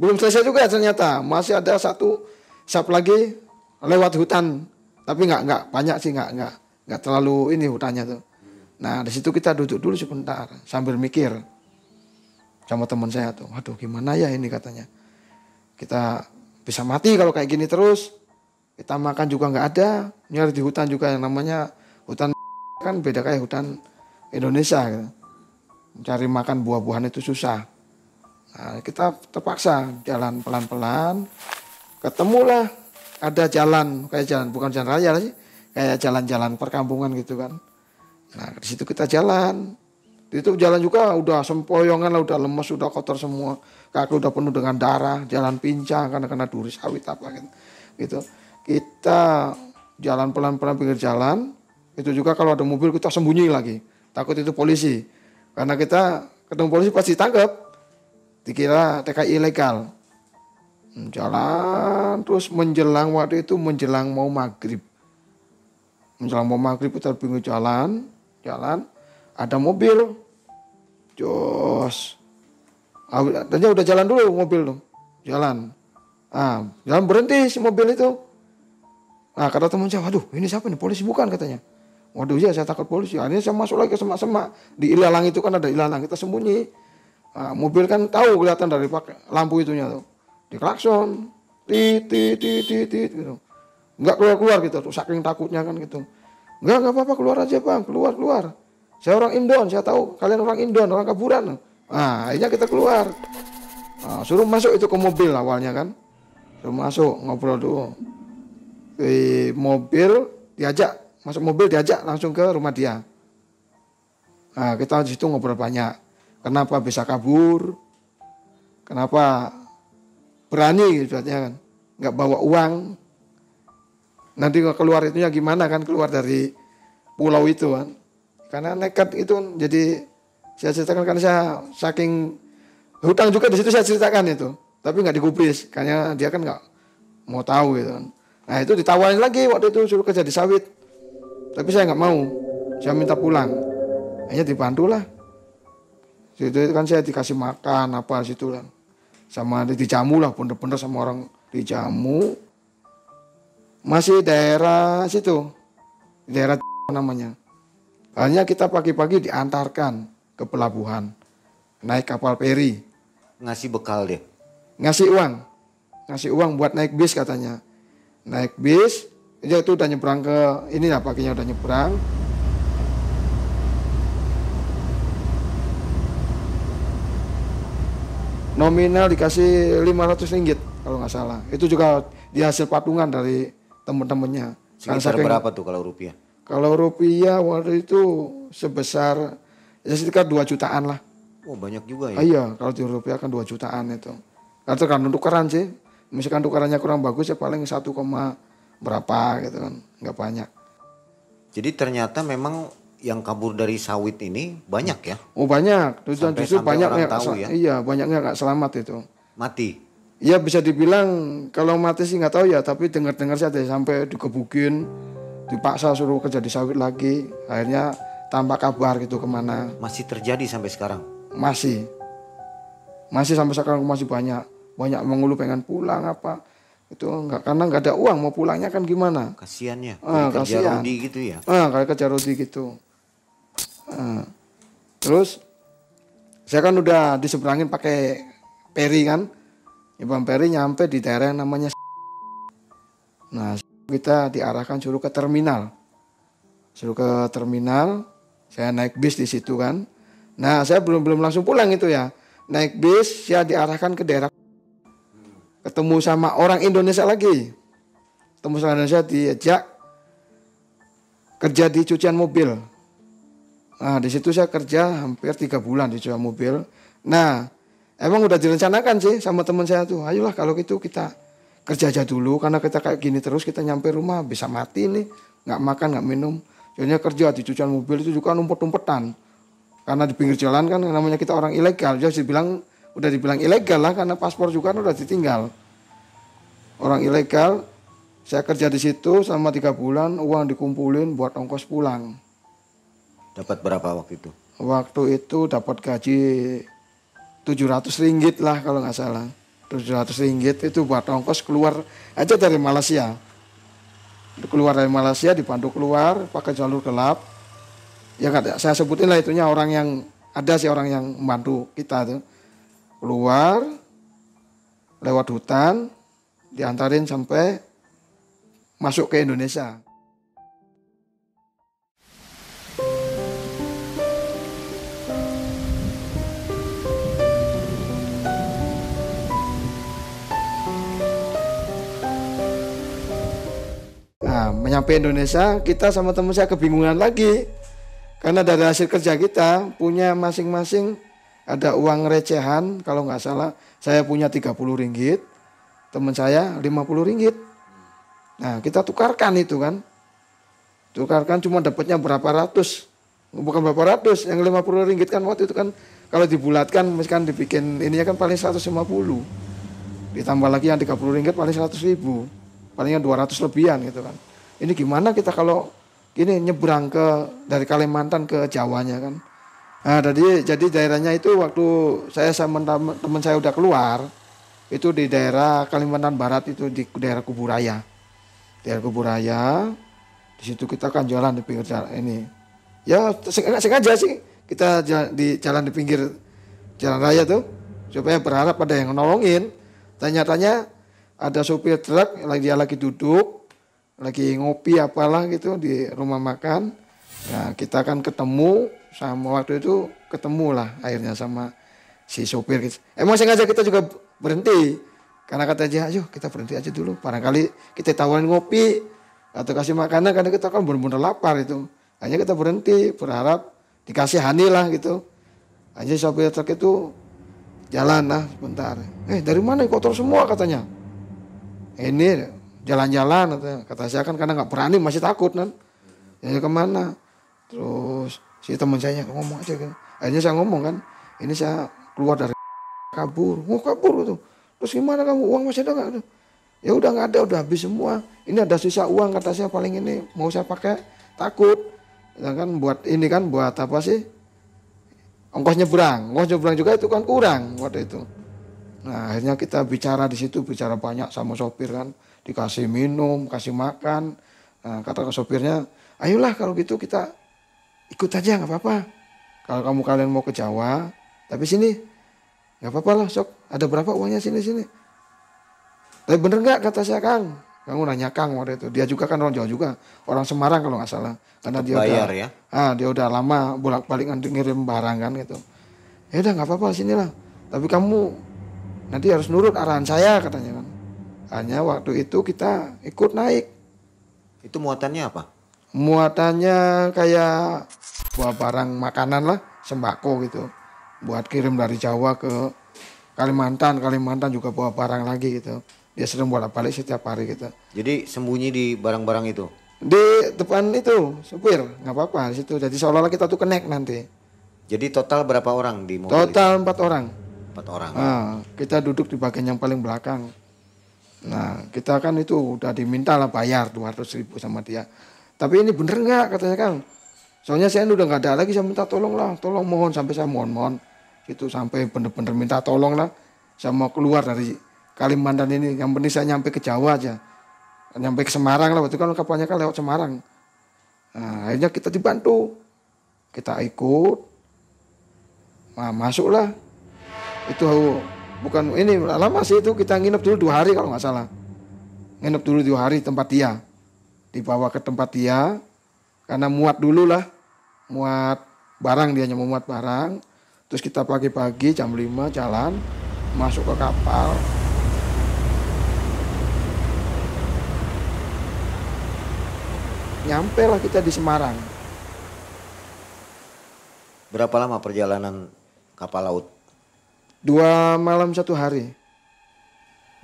belum selesai juga ternyata, masih ada satu sap lagi lewat hutan, tapi nggak banyak sih, nggak terlalu ini hutannya tuh. Nah di situ kita duduk dulu sebentar sambil mikir sama teman saya tuh, waduh gimana ya ini katanya, kita bisa mati kalau kayak gini terus, kita makan juga nggak ada, nyari di hutan juga yang namanya hutan kan beda kayak hutan Indonesia gitu. Cari makan buah-buahan itu susah. Nah, kita terpaksa jalan pelan-pelan, ketemulah ada jalan, kayak jalan bukan jalan raya sih, kayak jalan-jalan perkampungan gitu kan. Nah di situ kita jalan, itu jalan juga udah sempoyongan lah, udah lemes, udah kotor semua, kaki udah penuh dengan darah, jalan pincang karena kena duri sawit apa gitu. Kita jalan pelan-pelan pinggir jalan, itu juga kalau ada mobil kita sembunyi lagi, takut itu polisi, karena kita ketemu polisi pasti tangkap, dikira TKI ilegal. Jalan terus menjelang waktu itu menjelang mau maghrib. Menjelang mau maghrib kita pinggir jalan, ada mobil. Jos. Tadinya udah jalan dulu mobil tuh. Jalan. Jalan berhenti si mobil itu. Kata teman saya, waduh ini siapa nih, polisi bukan katanya. Waduh ya saya takut polisi. Akhirnya saya masuk lagi ke semak-semak. Di ilalang itu kan ada ilalang, kita sembunyi. Mobil kan tahu kelihatan dari lampu itunya tuh. Diklakson, tit gitu. Enggak keluar gitu tuh, saking takutnya kan gitu. Enggak apa-apa, keluar aja bang, keluar. Saya orang Indon, saya tahu kalian orang Indon, orang Kaburan. Akhirnya kita keluar. Suruh masuk itu ke mobil awalnya kan. Suruh masuk, ngobrol dulu. Di mobil diajak, masuk mobil diajak langsung ke rumah dia. Kita di situ ngobrol banyak. Kenapa bisa kabur? Kenapa berani gitu kan, nggak bawa uang, nanti keluar itunya gimana kan, keluar dari pulau itu kan, karena nekat itu. Jadi saya ceritakan karena saya saking hutang juga di situ saya ceritakan itu, tapi nggak digubris, karena dia kan nggak mau tahu gitu kan. Nah itu ditawarin lagi waktu itu suruh kerja di sawit, tapi saya nggak mau, saya minta pulang, hanya dibantu lah. Situ kan saya dikasih makan apa situ lah. Sama dijamu lah, bener-bener sama orang dijamu. Masih daerah situ, daerah namanya. Hanya kita pagi-pagi diantarkan ke pelabuhan, naik kapal feri. Ngasih bekal deh? Ngasih uang buat naik bis katanya. Naik bis, itu udah nyebrang ke, ini lah paginya udah nyebrang. Nominal dikasih 500 ringgit kalau nggak salah. Itu juga di hasil patungan dari temen-temennya. Sekitar berapa tuh kalau rupiah? Kalau rupiah waktu itu sebesar ya sekitar 2 jutaan lah. Oh banyak juga ya. Iya, kalau di rupiah kan 2 jutaan itu. Karena tergantung tukaran sih. Misalkan tukarannya kurang bagus ya paling 1, berapa gitu kan, nggak banyak. Jadi ternyata memang yang kabur dari sawit ini banyak ya? Oh banyak, dan justru Sampai banyak orang yang tahu ya? iya banyaknya nggak selamat itu. Mati. Ya bisa dibilang kalau mati sih nggak tahu ya, tapi dengar-dengar saja sampai digebukin, dipaksa suruh kerja di sawit lagi, akhirnya tanpa kabar gitu kemana. Masih terjadi sampai sekarang? Masih sampai sekarang masih banyak mengeluh pengen pulang apa itu enggak, karena nggak ada uang, mau pulangnya kan gimana. Kasiannya, kerja kasihan. rodi gitu ya? Kayak kerja rodi gitu. Terus saya kan udah diseberangin pakai peri kan, Bang Peri nyampe di daerah yang namanya. Nah kita diarahkan suruh ke terminal, saya naik bis di situ kan. Nah saya belum langsung pulang itu ya, naik bis saya diarahkan ke daerah, ketemu sama orang Indonesia lagi, diajak kerja di cucian mobil. Nah di situ saya kerja hampir 3 bulan di cucian mobil. Nah emang udah direncanakan sih sama teman saya tuh, ayolah kalau gitu kita kerja aja dulu, karena kita kayak gini terus kita nyampe rumah bisa mati nih, nggak makan nggak minum. Jadinya kerja di cucian mobil itu juga numpet-numpetan, karena di pinggir jalan kan namanya kita orang ilegal, jadi udah dibilang ilegal lah, karena paspor juga kan udah ditinggal. Orang ilegal, saya kerja di situ selama 3 bulan, uang dikumpulin buat ongkos pulang. Dapat berapa waktu itu? Waktu itu dapat gaji 700 ringgit lah kalau nggak salah. 700 ringgit itu buat ongkos keluar aja dari Malaysia. Keluar dari Malaysia, dipandu keluar pakai jalur gelap. Ya nggak, saya sebutin lah itunya orang yang ada sih, orang yang membantu kita tuh. Keluar lewat hutan, diantarin sampai masuk ke Indonesia. Nah, menyampai Indonesia, kita sama teman saya kebingungan lagi. Karena dari hasil kerja kita punya masing-masing ada uang recehan, kalau nggak salah saya punya 30 ringgit, teman saya 50 ringgit. Nah, kita tukarkan itu kan. Tukarkan cuma dapatnya berapa ratus. Bukan berapa ratus, yang 50 ringgit kan waktu itu kan kalau dibulatkan misalkan dibikin ininya kan paling 150. Ditambah lagi yang 30 ringgit paling 100 ribu. Palingnya 200 lebihan gitu kan. Ini gimana kita kalau gini nyebrang dari Kalimantan ke Jawanya kan. Nah jadi daerahnya itu waktu saya sama teman saya udah keluar, itu di daerah Kalimantan Barat, itu di daerah Kuburaya. Daerah Kuburaya, di situ kita kan jalan di pinggir jalan ini. Ya sengaja sih kita jalan di pinggir jalan raya tuh, supaya berharap ada yang nolongin. Tanya-tanya ada sopir truk, dia lagi duduk, lagi ngopi apalah gitu di rumah makan. Nah kita kan ketemu sama waktu itu lah akhirnya sama si sopir. Emang sengaja kita juga berhenti, karena kata dia, ayo kita berhenti aja dulu, barangkali kita tawarin ngopi atau kasih makanan, karena kita kan benar-benar lapar itu. Hanya kita berhenti berharap dikasihani lah gitu. Hanya sopir truk itu jalan lah sebentar. Dari mana kotor semua katanya. Ini jalan-jalan kata saya kan, karena nggak berani, masih takut kan. Ya kemana? Terus si teman saya ngomong aja kan. Akhirnya saya ngomong kan, ini saya keluar dari kabur. Mau kabur tuh. Terus gimana kamu, uang masih ada nggak? Ya udah nggak ada, udah habis semua. Ini ada sisa uang kata saya, paling ini mau saya pakai, takut. Ya kan buat ini kan, buat apa sih? Ongkos nyebrang juga itu kan kurang waktu itu. Nah akhirnya kita bicara di situ, bicara banyak sama sopir kan, dikasih minum, kasih makan. Nah kata sopirnya, ayolah kalau gitu kita ikut aja nggak apa-apa. Kalau kalian mau ke Jawa, tapi sini nggak apa-apa lah sok. Ada berapa uangnya sini. Tapi bener nggak kata saya, Kang? Kamu nanya Kang waktu itu. Dia juga kan orang Jawa juga, orang Semarang kalau nggak salah. Karena dia bayar udah, ya? Dia udah lama bolak-balik ngirim barang kan gitu. Ya udah nggak apa-apa sinilah. Tapi kamu nanti harus nurut arahan saya katanya kan. Hanya waktu itu kita ikut naik. Itu muatannya apa? Muatannya kayak buah barang makanan lah, sembako gitu. Buat kirim dari Jawa ke Kalimantan, Kalimantan juga bawa barang lagi gitu. Dia sering bolak-balik setiap hari gitu. Jadi sembunyi di barang-barang itu. Di depan itu supir, nggak apa-apa di situ. Jadi seolah-olah kita tuh connect nanti. Jadi total berapa orang di mobil? Total 4 orang. 4 orang. Nah, kita duduk di bagian yang paling belakang. Nah, kita kan itu udah diminta lah bayar 200.000 sama dia. Tapi ini bener nggak katanya kan? Soalnya saya udah nggak ada lagi, saya minta tolong lah, tolong mohon, sampai saya mohon gitu, sampai bener-bener minta tolong lah. Saya mau keluar dari Kalimantan ini, yang penting saya nyampe ke Jawa aja, nyampe ke Semarang lah, waktu kan kapalnya kan lewat Semarang. Nah, akhirnya kita dibantu, kita ikut, nah, masuklah. Itu bukan ini lama sih, itu kita nginep dulu 2 hari kalau nggak salah, nginep dulu 2 hari tempat dia, dibawa ke tempat dia karena muat dulu lah, muat barang, dia hanya memuat barang. Terus kita pagi-pagi jam 5 jalan masuk ke kapal. Nyampe lah kita di Semarang. Berapa lama perjalanan kapal laut? 2 malam 1 hari.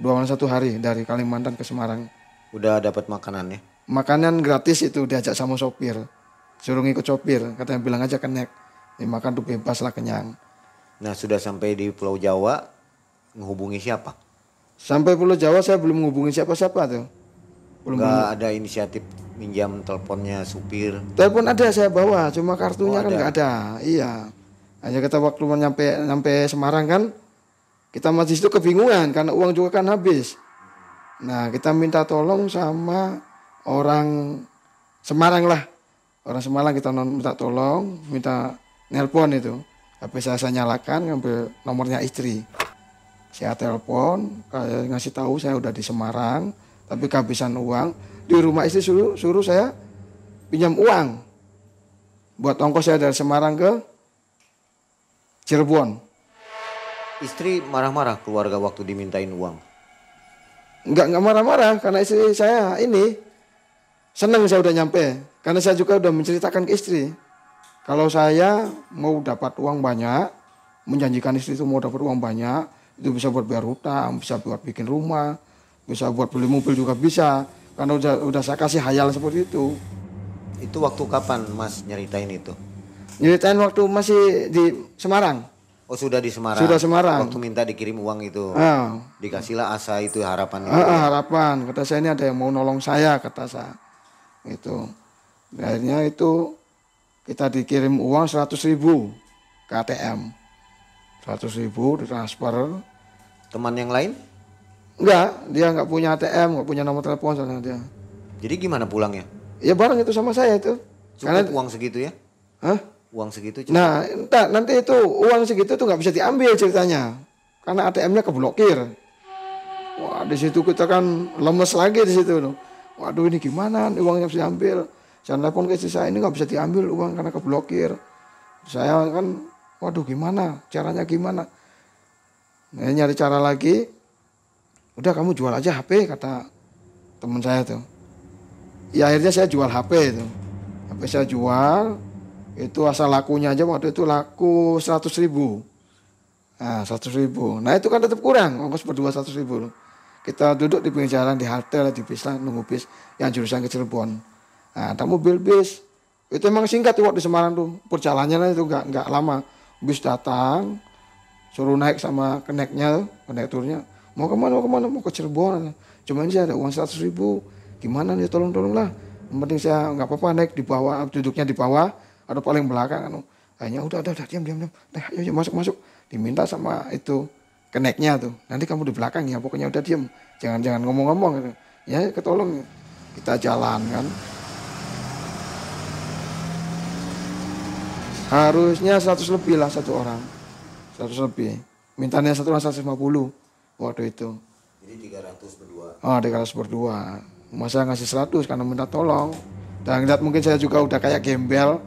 2 malam 1 hari dari Kalimantan ke Semarang. Udah dapat makanannya? Makanan gratis itu, diajak sama sopir. Suruh ngikut sopir, katanya bilang aja connect. Makan tuh bebas lah, kenyang. Nah, sudah sampai di Pulau Jawa, menghubungi siapa? Sampai Pulau Jawa saya belum menghubungi siapa-siapa tuh. Nggak ada inisiatif minjam teleponnya supir? Telepon ada saya bawa, cuma kartunya kan ada. nggak ada. Iya. Hanya kita waktu nyampe Semarang kan, kita masih itu kebingungan karena uang juga kan habis. Nah, kita minta tolong sama orang Semarang lah. Orang Semarang kita minta tolong, minta nelpon itu. HP saya nyalakan, ngambil nomornya istri. Saya telepon, kayak ngasih tahu saya udah di Semarang, tapi kehabisan uang. Di rumah istri suruh saya pinjam uang buat ongkos saya dari Semarang ke Cirebon. Istri marah-marah keluarga waktu dimintain uang? Enggak marah-marah, karena istri saya ini senang saya udah nyampe. Karena saya juga udah menceritakan ke istri, kalau saya mau dapat uang banyak, menjanjikan istri itu mau dapat uang banyak, itu bisa buat bayar hutang, bisa buat bikin rumah, bisa buat beli mobil juga bisa. Karena udah saya kasih hayal seperti itu. Itu waktu kapan Mas nyeritain itu? Nyeritain waktu masih di Semarang. Oh, sudah di Semarang? Sudah Semarang. Waktu minta dikirim uang itu? Ah. Dikasihlah asa itu, harapan itu? Harapan, kata saya ini ada yang mau nolong saya, kata saya. Itu. Akhirnya itu kita dikirim uang 100.000 ke ATM. 100.000 ditransfer. Teman yang lain? Enggak, dia nggak punya ATM, nggak punya nomor telepon soalnya dia. Jadi gimana pulangnya? Ya bareng itu sama saya itu. Cukup Karena uang segitu ya? Hah? Uang segitu cukup? Nah, entah, nanti itu uang segitu tuh nggak bisa diambil ceritanya. Karena ATM-nya keblokir. Wah, di situ kita kan lemes lagi di situ. Waduh, ini gimana? Uangnya bisa diambil. Saya telepon ke istri saya, ini nggak bisa diambil uang karena keblokir. Saya kan, waduh gimana? Caranya gimana? Nah, nyari cara lagi. Udah kamu jual aja HP, kata teman saya tuh. Ya akhirnya saya jual HP itu. HP saya jual, itu asal lakunya aja waktu itu laku 100.000. Nah 100.000. Nah itu kan tetap kurang, ongkos berdua 100.000. Kita duduk di pinggir jalan, di halte, di bis lah, nunggu bis yang jurusan ke Cirebon. Nah ada mobil bis, itu emang singkat tuh waktu di Semarang tuh. Perjalanannya itu nggak lama. Bis datang, suruh naik sama koneknya, konekturnya. Mau kemana, mau ke Cirebon. Cuma ini saya ada uang 100.000. Gimana nih, tolonglah. Yang penting saya nggak apa-apa naik di bawah, duduknya di bawah atau paling belakang. Akhirnya udah diam. Nah, ayo masuk. Diminta sama itu koneknya tuh. Nanti kamu di belakang ya, pokoknya udah diam. Jangan ngomong-ngomong gitu. Ya ketolong. Kita jalan kan. Harusnya 100 lebih lah satu orang. 100 lebih. Mintanya satu orang 150 waktu itu. Jadi 300 berdua. Oh, 300 berdua. Masa ngasih 100 karena minta tolong. Dan lihat mungkin saya juga udah kayak gembel.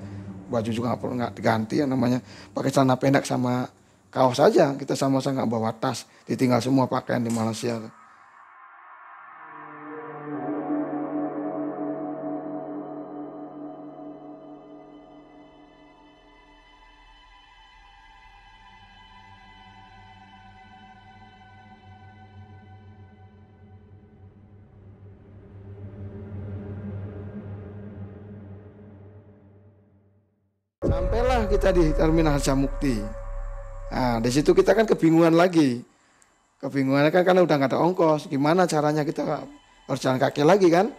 Baju juga nggak diganti, yang namanya pakai celana pendek sama kaos saja. Kita sama-sama nggak bawa tas. Ditinggal semua pakaian di Malaysia. Sampailah kita di Terminal Harjamukti. Nah, di situ kita kan kebingungan lagi. Kebingungannya kan karena udah nggak ada ongkos. Gimana caranya kita harus jalan kaki lagi kan?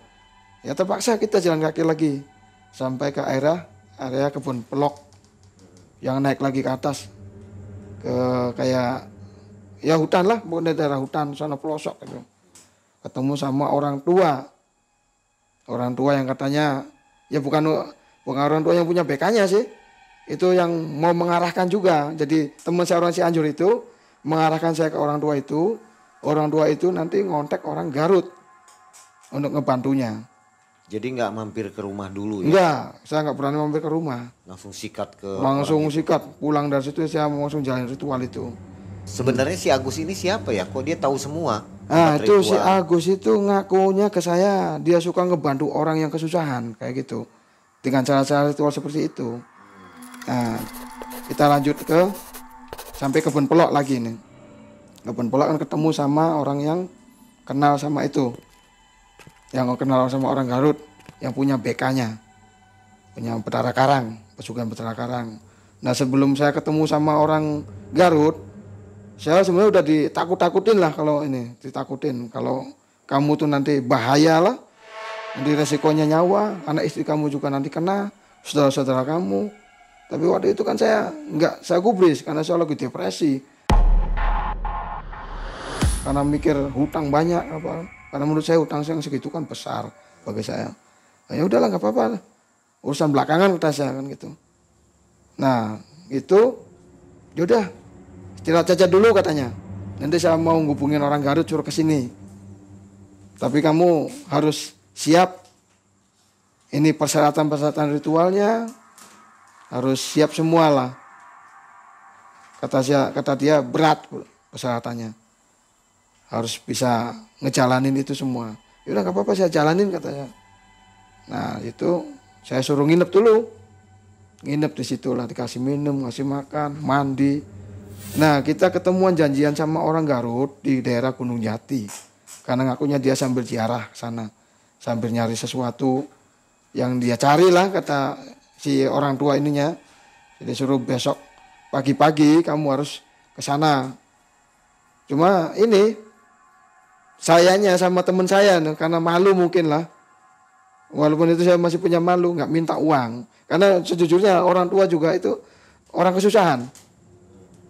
Ya terpaksa kita jalan kaki lagi sampai ke area kebun pelok yang naik lagi ke atas ke kayak ya hutan lah, bukan daerah hutan sana pelosok gitu. Ketemu sama orang tua yang katanya ya bukan orang tua yang punya BK-nya sih, itu yang mau mengarahkan juga. Jadi teman saya orang Cianjur itu mengarahkan saya ke orang tua itu nanti ngontek orang Garut untuk ngebantunya. Jadi nggak mampir ke rumah dulu ya? Enggak, saya nggak berani mampir ke rumah. Langsung sikat ke Pulang dari situ saya langsung jalan ritual itu. Sebenarnya si Agus ini siapa ya? Kok dia tahu semua? Nah tempat itu ritual? si Agus itu ngakunya ke saya dia suka ngebantu orang yang kesusahan kayak gitu dengan cara-cara ritual seperti itu. Nah kita lanjut sampai kebun pelok lagi nih. Kebun pelok kan ketemu sama orang yang kenal sama itu, yang kenal sama orang Garut yang punya BK-nya, punya Betara Karang, pesugihan Betara Karang. Nah sebelum saya ketemu sama orang Garut, saya sebenarnya udah ditakut-takutin lah kalau kamu tuh nanti bahaya lah, nanti resikonya nyawa, anak istri kamu juga nanti kena, saudara-saudara kamu. Tapi waktu itu kan saya gubris karena saya lagi depresi, karena mikir hutang banyak apa. Karena menurut saya hutang yang segitu kan besar bagi saya. Nah, ya udahlah nggak apa-apa, urusan belakangan kata saya kan gitu. Nah itu yaudah istirahat saja dulu katanya. Nanti saya mau ngubungin orang Garut suruh ke sini. Tapi kamu harus siap. Ini persyaratan ritualnya harus siap semua lah. Kata dia berat persyaratannya. Harus bisa ngejalanin itu semua. Ya udah nggak apa-apa saya jalanin katanya. Nah itu saya suruh nginep dulu. Nginep di situ lah, dikasih minum, ngasih makan, mandi. Nah kita ketemuan janjian sama orang Garut di daerah Gunung Jati. Karena ngakunya dia sambil ziarah ke sana, sambil nyari sesuatu yang dia cari lah kata si orang tua ininya. Jadi suruh besok pagi-pagi kamu harus ke sana. Cuma ini sayanya sama teman saya karena malu mungkin lah. Walaupun itu saya masih punya malu, nggak minta uang. Karena sejujurnya orang tua juga itu orang kesusahan.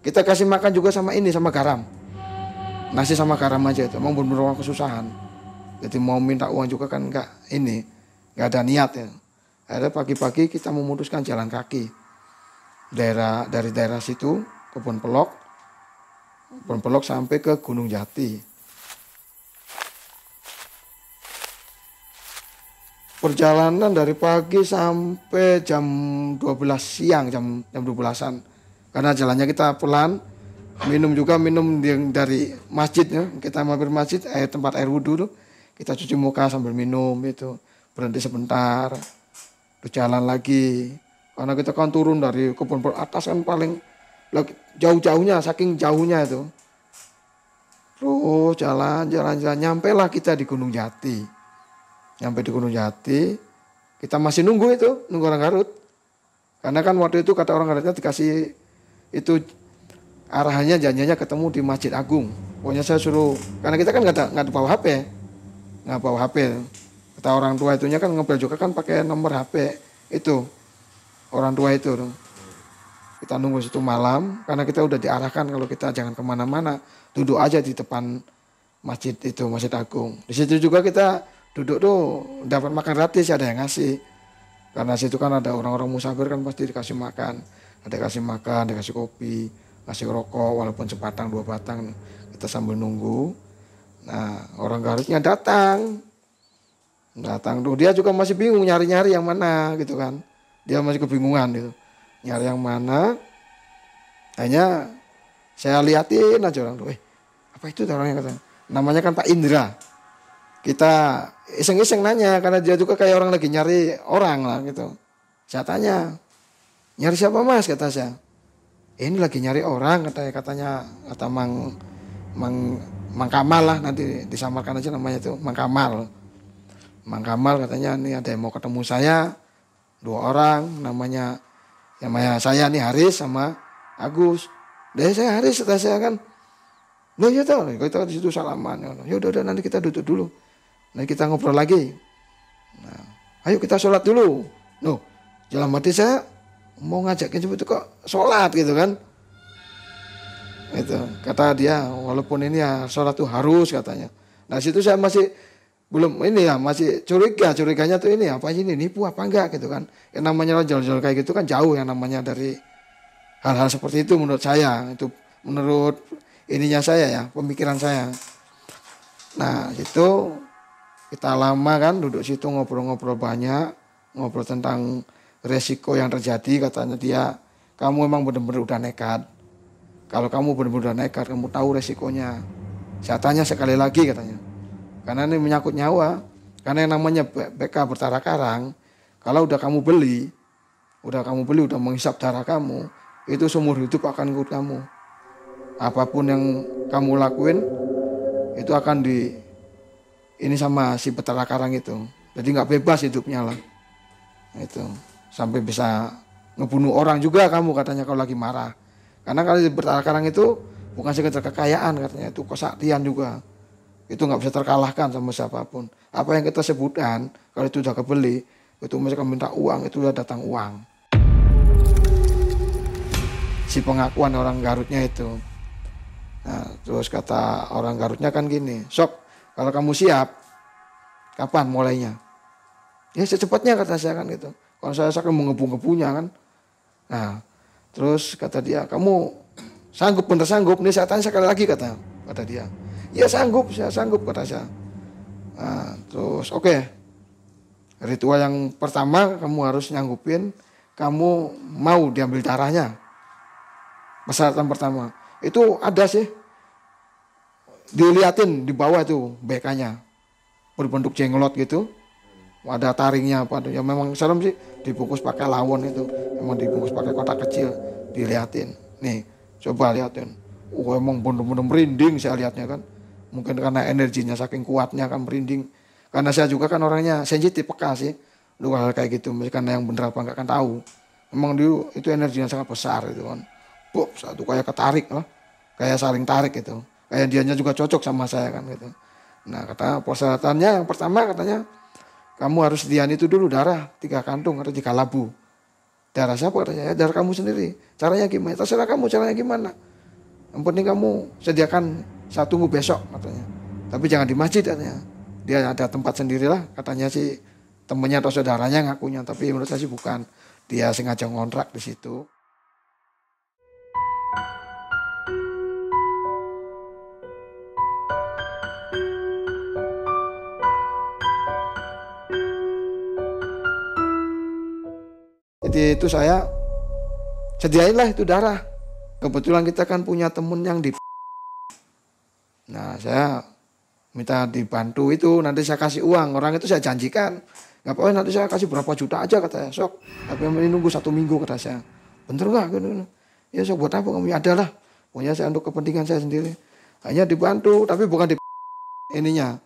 Kita kasih makan juga sama garam. Nasi sama garam aja itu, emang benar-benar orang kesusahan. Jadi mau minta uang juga kan nggak ada niat ya. Akhirnya pagi-pagi kita memutuskan jalan kaki. Dari daerah situ, Kebun Pelok sampai ke Gunung Jati. Perjalanan dari pagi sampai jam 12 siang, jam 12-an. Karena jalannya kita pelan, minum dari masjid ya. Kita mampir masjid, tempat air wudhu tuh. Kita cuci muka sambil minum itu. Berhenti sebentar, berjalan lagi. Karena kita kan turun dari kebun atas kan paling jauh-jauhnya, saking jauhnya itu. Terus jalan, nyampe lah kita di Gunung Jati. Nyampe di Gunung Jati, kita masih nunggu orang Garut. Karena kan waktu itu kata orang Garutnya dikasih itu arahannya janjinya ketemu di Masjid Agung. Pokoknya saya suruh, karena kita kan nggak bawa HP, Kata orang tua itunya kan ngebel juga kan pakai nomor HP itu orang tua itu. Kita nunggu situ malam, karena kita udah diarahkan kalau kita jangan kemana-mana, duduk aja di depan masjid itu, Masjid Agung. Di situ juga kita duduk tuh dapat makan gratis, ada yang ngasih. Karena situ kan ada orang-orang musafir kan pasti dikasih makan. Ada dikasih kopi, ngasih rokok walaupun sebatang 2 batang. Kita sambil nunggu. Nah orang Garutnya datang tuh, dia juga masih bingung nyari-nyari yang mana gitu kan. Dia masih kebingungan gitu. Nyari yang mana. Hanya saya liatin aja orang tuh. Apa itu orangnya katanya. Namanya kan Pak Indra. Kita iseng-iseng nanya karena dia juga kayak orang lagi nyari orang lah gitu. Saya tanya, nyari siapa mas kata saya. Ini lagi nyari orang kata Mang Kamal lah, nanti disamarkan aja namanya itu Mang Kamal. Mang Kamal katanya ini ada yang mau ketemu saya 2 orang, namanya namanya saya nih Haris sama Agus. Dari saya Haris, kata saya kan. Loh ya tahu, kita di situ salaman. Ya udah nanti kita duduk dulu. Nanti kita ngobrol lagi. Nah, ayo kita sholat dulu. Loh, dalam hati saya mau ngajakin seperti itu kok sholat gitu kan. Itu kata dia, walaupun ini ya sholat tuh harus katanya. Nah situ saya masih belum ini ya, masih curiganya tuh ini apa ini nipu apa enggak gitu kan. Yang namanya rojol-rojol kayak gitu kan jauh yang namanya dari hal-hal seperti itu menurut saya. Itu menurut ininya saya ya, pemikiran saya. Nah itu kita lama kan duduk situ ngobrol-ngobrol banyak, ngobrol tentang resiko yang terjadi. Katanya dia, kamu memang benar-benar udah nekat. Kalau kamu benar-benar nekat, kamu tahu resikonya. Saya tanya sekali lagi katanya, karena ini menyangkut nyawa. Karena yang namanya BK berdarah karang, kalau udah kamu beli, udah menghisap darah kamu, itu seumur hidup akan ikut kamu. Apapun yang kamu lakuin, itu akan ini sama si berdarah karang itu. Jadi nggak bebas hidupnya lah. Itu sampai bisa ngebunuh orang juga kamu katanya kalau lagi marah. Karena kalau di berdarah karang itu bukan sekedar kekayaan katanya, itu kesaktian juga. Itu nggak bisa terkalahkan sama siapapun. Apa yang kita sebutkan, kalau itu udah kebeli, itu mereka minta uang, itu udah datang uang. Si pengakuan orang Garutnya itu. Nah, terus kata orang Garutnya kan gini, Sok, kalau kamu siap, kapan mulainya? Ya secepatnya kata saya kan gitu. Kalau saya kan mau ngebu-ngebunya kan. Nah, terus kata dia, kamu sanggup, bener sanggup? Nih saya tanya sekali lagi kata dia. Ya sanggup, saya sanggup kata saya. Nah, terus oke. Ritual yang pertama kamu harus nyanggupin, kamu mau diambil darahnya. Persyaratan pertama. Itu ada sih. Diliatin di bawah itu BK-nya. Berbentuk jenglot gitu. Ada taringnya apa. Ya memang serem sih. Dibungkus pakai lawon itu. Memang dibungkus pakai kotak kecil. Diliatin. Nih, coba liatin. Emang bener-bener merinding saya lihatnya kan. Mungkin karena energinya saking kuatnya kan merinding. Karena saya juga kan orangnya sensitif, peka sih. Lu hal kayak gitu. Karena yang bener apa enggak kan tahu. Memang dia itu energinya sangat besar itu kan. Satu kayak ketarik lah. Kayak saling tarik gitu. Kayak dianya juga cocok sama saya kan gitu. Nah kata persyaratannya yang pertama katanya, kamu harus sediain itu dulu darah 3 kantung atau 3 labu. Darah siapa katanya? Ya, darah kamu sendiri. Caranya gimana? Terserah kamu caranya gimana. Yang penting kamu sediakan, saya tunggu besok katanya. Tapi jangan di masjid katanya. Dia ada tempat sendirilah katanya sih, temennya atau saudaranya ngakunya. Tapi menurut saya sih bukan. Dia sengaja ngontrak di situ. Jadi itu saya sediainlah itu darah. Kebetulan kita kan punya temen yang di. Nah saya minta dibantu itu, nanti saya kasih uang. Orang itu saya janjikan, nggak apa-apa nanti saya kasih berapa juta aja katanya. Sok, tapi ini nunggu 1 minggu kata saya. Bener nggak? Ya sok buat apa kamu? Ya adalah. Pokoknya saya untuk kepentingan saya sendiri. Hanya dibantu, tapi bukan di ininya.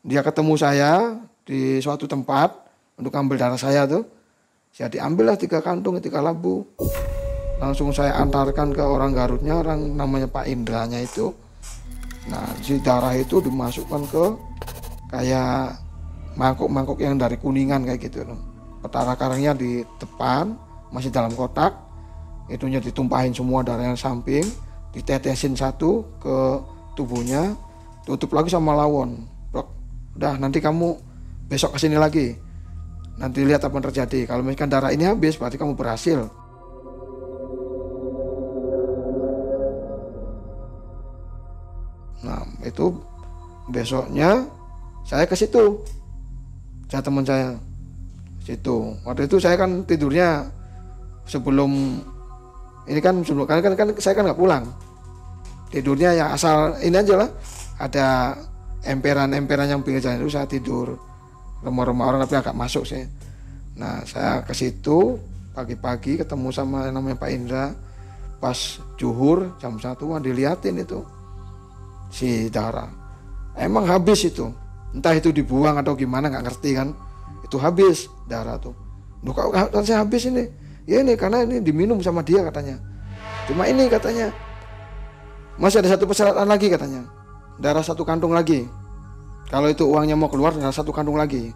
Dia ketemu saya di suatu tempat untuk ambil darah saya tuh. Saya diambillah 3 kantung, 3 labu. Langsung saya antarkan ke orang Garutnya, orang namanya Pak Indranya itu. Nah, si darah itu dimasukkan ke kayak mangkuk-mangkuk yang dari Kuningan kayak gitu. Berdarah karangnya di depan, masih dalam kotak. Itunya ditumpahin semua darah yang samping, ditetesin satu ke tubuhnya, tutup lagi sama lawon. Udah, nanti kamu besok kesini lagi. Nanti lihat apa yang terjadi. Kalau misalkan darah ini habis, berarti kamu berhasil. Nah, itu besoknya saya ke situ. Saya teman saya situ. Waktu itu saya kan tidurnya sebelum ini kan sebelum kan saya kan nggak pulang. Tidurnya ya asal ini aja lah. Ada emperan-emperan yang pinggir jalan itu saya tidur. Rumah-rumah orang tapi agak masuk sih. Nah saya ke situ pagi-pagi ketemu sama namanya Pak Indra. Pas zuhur jam 1-an diliatin itu si darah. Emang habis itu. Entah itu dibuang atau gimana nggak ngerti kan. Itu habis darah tuh. Duh kok saya habis ini. Ya ini karena ini diminum sama dia katanya. Cuma ini katanya masih ada satu persyaratan lagi katanya. Darah 1 kantung lagi. Kalau itu uangnya mau keluar, darah 1 kantung lagi.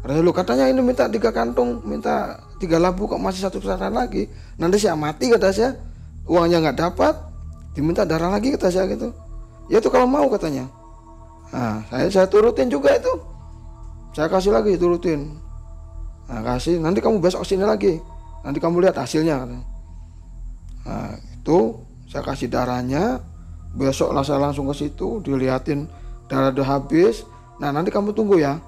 Katanya ini minta 3 kantung, minta 3 labu kok masih satu persyaratan lagi. Nanti saya mati kata saya. Uangnya nggak dapat, diminta darah lagi kata saya gitu. Ya itu kalau mau katanya. Nah, saya turutin juga itu. Saya kasih lagi turutin. Nah, kasih, nanti kamu besok sini lagi. Nanti kamu lihat hasilnya katanya. Nah, itu saya kasih darahnya. Besok lah saya langsung ke situ, dilihatin darah udah habis. Nah, nanti kamu tunggu ya.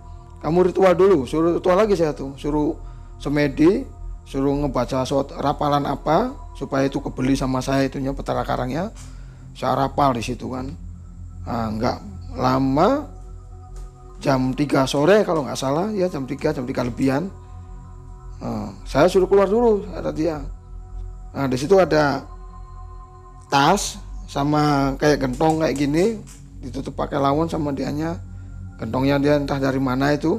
Kamu ritual dulu, suruh ritual lagi saya tuh. Suruh semedi, suruh ngebaca rapalan apa supaya itu kebeli sama saya itunya petara karangnya. Saya rapal di situ kan. Nah, enggak lama jam 3 sore kalau nggak salah ya, jam 3 lebihan. Saya suruh keluar dulu ada dia. Nah, di situ ada tas sama kayak gentong kayak gini, ditutup pakai lawon sama dianya. Gentongnya dia entah dari mana itu.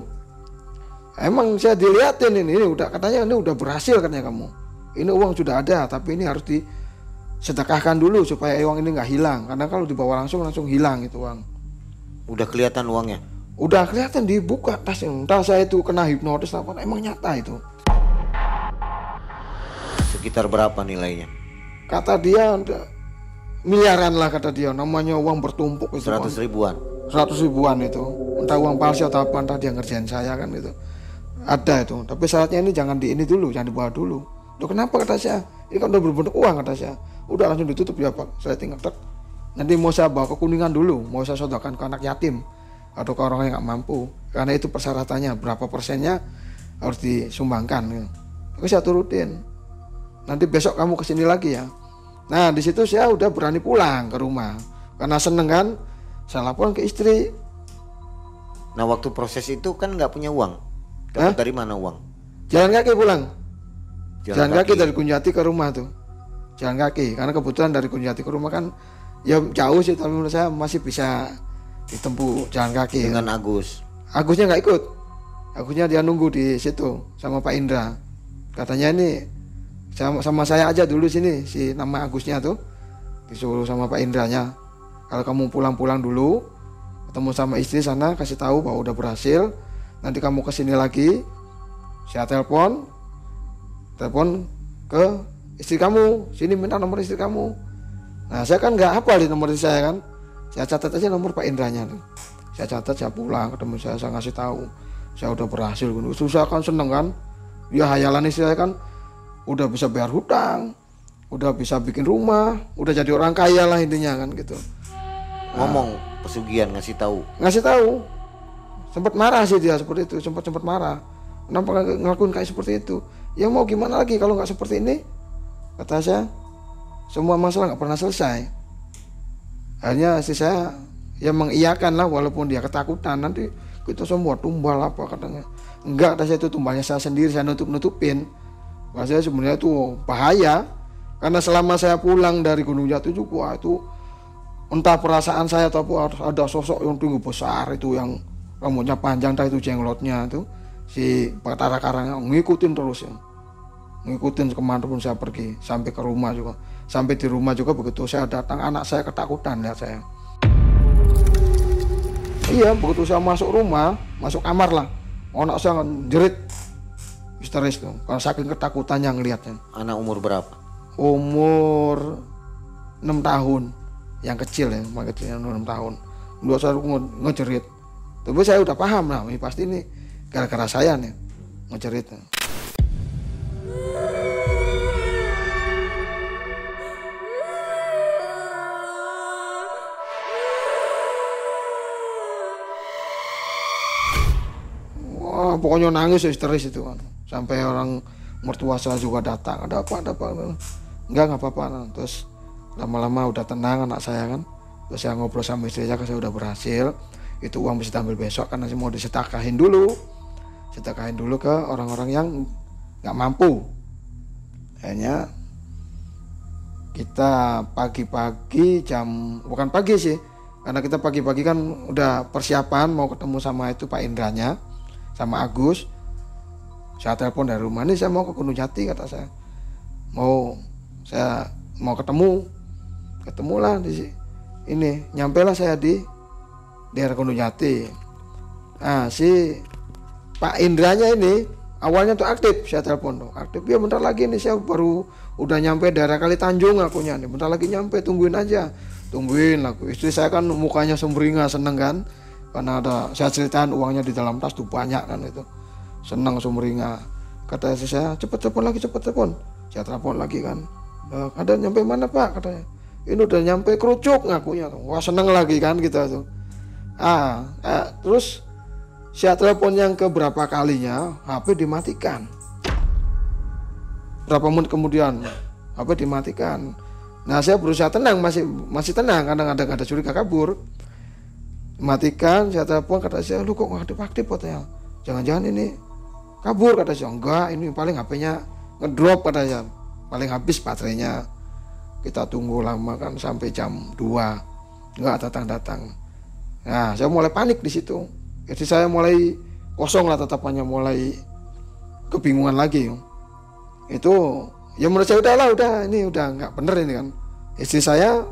Emang saya dilihatin ini udah, katanya ini udah berhasil katanya kamu. Ini uang sudah ada, tapi ini harus disedekahkan dulu supaya uang ini nggak hilang. Karena kalau dibawa langsung hilang itu uang. Udah kelihatan uangnya? Udah kelihatan dibuka tasnya. Entah saya itu kena hipnotis apa, emang nyata itu. Sekitar berapa nilainya? Kata dia miliaran lah kata dia, namanya uang bertumpuk itu. 100 ribuan? 100 ribuan itu. Entah uang palsu atau apa, entah dia ngerjain saya kan gitu. Ada itu, tapi syaratnya ini jangan di ini dulu, jangan dibawa dulu. Loh kenapa kata saya? Ini kan udah berbentuk uang kata saya. Udah langsung ditutup ya Pak. Saya tinggal nanti mau saya bawa ke Kuningan dulu, mau saya sodorkan ke anak yatim atau ke orang yang nggak mampu. Karena itu persyaratannya, berapa persennya harus disumbangkan. Gitu. Tapi saya turutin. Nanti besok kamu kesini lagi ya. Nah di situ saya udah berani pulang ke rumah karena seneng kan. Saya laporan ke istri. Nah waktu proses itu kan nggak punya uang. Dapat dari mana uang? Jalan kaki pulang. Jalan kaki kaki dari Kunjati ke rumah tuh. Jalan kaki karena kebetulan dari Kunjati ke rumah kan ya jauh sih, tapi menurut saya masih bisa ditempuh jalan kaki. Dengan Agus. Agusnya nggak ikut. Agusnya dia nunggu di situ sama Pak Indra. Katanya ini sama saya aja dulu sini, si nama Agusnya tuh disuruh sama Pak Indranya. Kalau kamu pulang dulu, ketemu sama istri sana, kasih tahu bahwa udah berhasil. Nanti kamu kesini lagi, saya telepon ke istri kamu, sini minta nomor istri kamu. Nah saya kan nggak hafal di nomor istri saya kan, saya catat aja nomor Pak Indranya tuh. Saya catat, saya pulang ketemu saya ngasih tahu, saya udah berhasil. Susah kan, seneng kan, dia hayalan istri saya kan. Udah bisa bayar hutang, udah bisa bikin rumah, udah jadi orang kaya lah intinya kan gitu. Ngomong pesugihan ngasih tahu. Sempat marah sih dia seperti itu, sempat marah. Kenapa ngelakuin kayak seperti itu? Ya mau gimana lagi kalau nggak seperti ini? Kata saya, semua masalah nggak pernah selesai. Akhirnya istri saya ya mengiyakan lah, walaupun dia ketakutan nanti kita semua tumbal apa katanya. Enggak, kata saya, itu tumbalnya saya sendiri, saya nutupin. Saya sebenarnya itu bahaya karena selama saya pulang dari Gunung Jati juga itu entah perasaan saya atau ada sosok yang tinggi besar itu yang rambutnya panjang, entah itu jenglotnya itu si petara karangnya ngikutin terus ya, ngikutin kemanapun saya pergi sampai ke rumah juga. Sampai di rumah juga begitu saya datang anak saya ketakutan lihat saya. Iya, begitu saya masuk rumah, masuk kamar lah, anak saya jerit histeris tuh, kalau saking ketakutannya ngelihatnya. Anak umur berapa? Umur 6 tahun, yang kecil ya, yang kecil yang 6 tahun. Dua saya ngejerit. Tapi saya udah paham lah, ini pasti ini gara-gara saya nih ngejerit. Wah, pokoknya nangis histeris itu kan. Sampai orang mertua saya juga datang, ada apa enggak apa-apa. Terus lama-lama udah tenang anak saya kan, terus saya ngobrol sama istri saya, saya udah berhasil, itu uang bisa tampil besok karena mau disedekahin dulu ke orang-orang yang nggak mampu. Akhirnya kita pagi-pagi bukan pagi sih, karena kita pagi-pagi kan udah persiapan mau ketemu sama itu Pak Indranya sama Agus. Saya telepon dari rumah, nih saya mau ke Gunung Jati kata saya. saya mau ketemulah di ini, nyampailah saya di daerah Gunung Jati. Nah, si Pak Indranya ini awalnya tuh aktif, saya telepon tuh aktif, ya bentar lagi nih saya baru udah nyampe daerah Kali Tanjung akunya nih, bentar lagi nyampe, tungguin aja. Tungguin aku, istri saya kan mukanya sumringah, seneng kan, karena ada saya ceritain uangnya di dalam tas tuh banyak kan, itu senang sumringah. Kata istri saya, cepet telepon. Saya telepon lagi kan, ada nyampe mana Pak, katanya. Ini udah nyampe Kerucuk ngakunya tuh. Wah, seneng lagi kan kita tuh. Terus saya telepon yang keberapa kalinya, HP dimatikan. Berapa menit kemudian HP dimatikan. Nah, saya berusaha tenang, masih tenang, kadang ada curiga kabur. Matikan, saya telepon, kata saya, lu kok aktif katanya. Jangan-jangan ini kabur, kata saya. Enggak, ini paling HP-nya ngedrop, kata saya. Paling habis baterainya. Kita tunggu lama kan sampai jam 2. Enggak datang. Nah, saya mulai panik di situ. Jadi saya mulai kosong lah tatapannya, mulai kebingungan lagi. Itu ya menurut saya ini udah nggak bener ini kan. Istri saya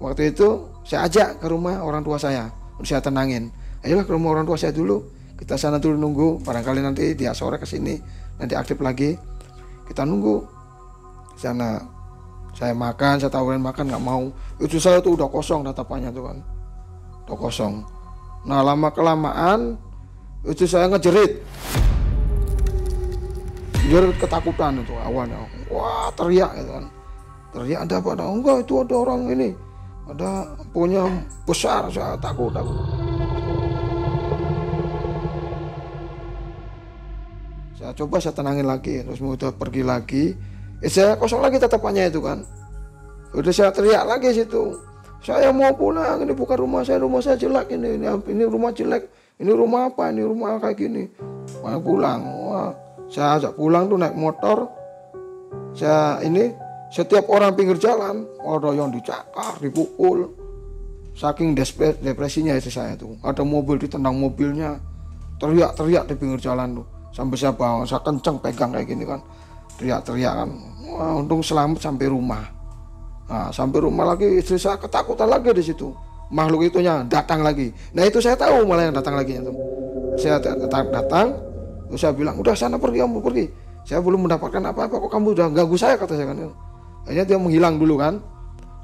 waktu itu saya ajak ke rumah orang tua saya, saya tenangin. Ayolah ke rumah orang tua saya dulu, kita sana dulu nunggu, barangkali nanti dia sore kesini, nanti aktif lagi, kita nunggu di sana. Saya makan, saya tawarin makan, nggak mau. Itu saya tuh udah kosong tatapannya tuh kan, udah kosong. Nah, lama kelamaan itu saya ngejerit ketakutan itu awalnya. Wah, teriak gitu kan. Teriak, ada apa? Enggak, itu ada orang ini. Ada punya besar, saya takut. Saya coba saya tenangin lagi, terus udah pergi lagi. Saya kosong lagi tatapannya itu kan. Udah saya teriak lagi situ. Saya mau pulang, ini bukan rumah saya jelek ini rumah jelek. Ini rumah apa? Ini rumah kayak gini. Mau pulang. Wah, saya ajak pulang tuh naik motor. Saya ini setiap orang pinggir jalan ada yang dicakar, dipukul. Saking depresinya istri saya tuh. Ada mobil ditendang mobilnya. Teriak-teriak di pinggir jalan tuh. Sampai saya bawa, saya kenceng pegang kayak gini kan. Teriak-teriak kan. Wah, untung selamat sampai rumah. Nah, sampai rumah lagi istri saya ketakutan lagi di situ. Makhluk itunya datang lagi. Nah, itu saya tahu malah yang datang lagi itu. Saya datang, terus saya bilang, "Udah sana pergi, kamu pergi. Saya belum mendapatkan apa-apa kok kamu udah ganggu saya," kata saya kan. Akhirnya dia menghilang dulu kan.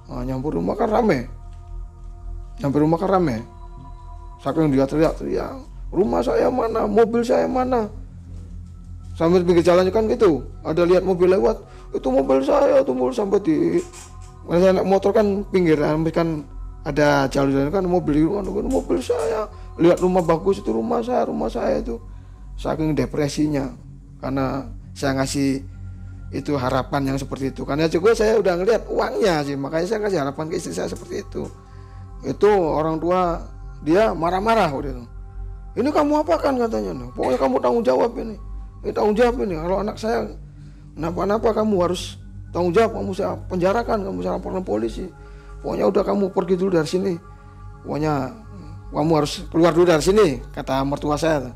Nah, nyampe rumah kan rame. Saking dia teriak-teriak, "Rumah saya mana? Mobil saya mana?" Sambil pinggir jalan kan gitu. Ada lihat mobil lewat, "Itu mobil saya, tuh mobil," sampai di saya naik motor kan pinggir, kan ada jalur kan mobil saya. Lihat rumah bagus, itu rumah saya itu. Saking depresinya karena saya ngasih itu harapan yang seperti itu. Karena juga saya udah ngelihat uangnya sih, makanya saya kasih harapan ke istri saya seperti itu. Itu orang tua dia marah-marah udah. "Ini kamu apa kan," katanya. "Pokoknya kamu tanggung jawab ini. Tanggung jawab ini. Kalau anak saya kenapa-napa kamu harus tanggung jawab, kamu saya penjarakan, kamu saya laporkan polisi. Pokoknya udah kamu pergi dulu dari sini. Pokoknya kamu harus keluar dulu dari sini," kata mertua saya.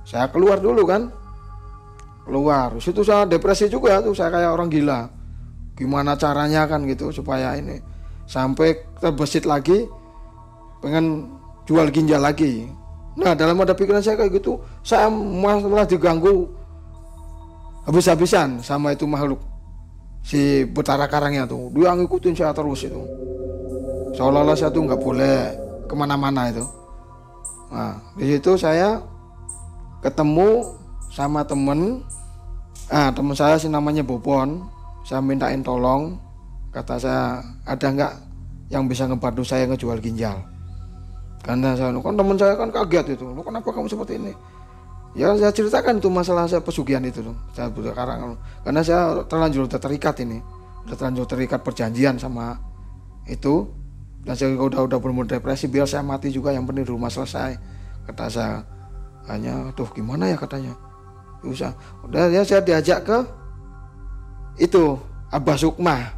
Saya keluar dulu kan. Keluar. Situ saya depresi juga tuh, saya kayak orang gila. Gimana caranya kan gitu supaya ini sampai terbesit lagi pengen jual ginjal lagi. Nah, dalam ada pikiran saya kayak gitu, saya malah diganggu habis-habisan sama itu makhluk. Si Betara Karangnya tuh, dia ngikutin saya terus itu. Seolah-olah saya tuh nggak boleh kemana-mana itu. Nah, di situ saya ketemu sama temen saya sih namanya Bobon. Saya mintain tolong, kata saya, "Ada nggak yang bisa ngebantu saya ngejual ginjal?" Karena saya kan teman saya kan kaget itu, "Lo kenapa kamu seperti ini?" Ya saya ceritakan itu masalah saya pesugihan itu loh. Saya Karang karena saya terlanjur terikat perjanjian sama itu. Dan saya udah benar depresi, biar saya mati juga yang penting rumah selesai, kata saya. Hanya gimana ya katanya. Usah. Udah ya saya diajak ke itu Abah Sukma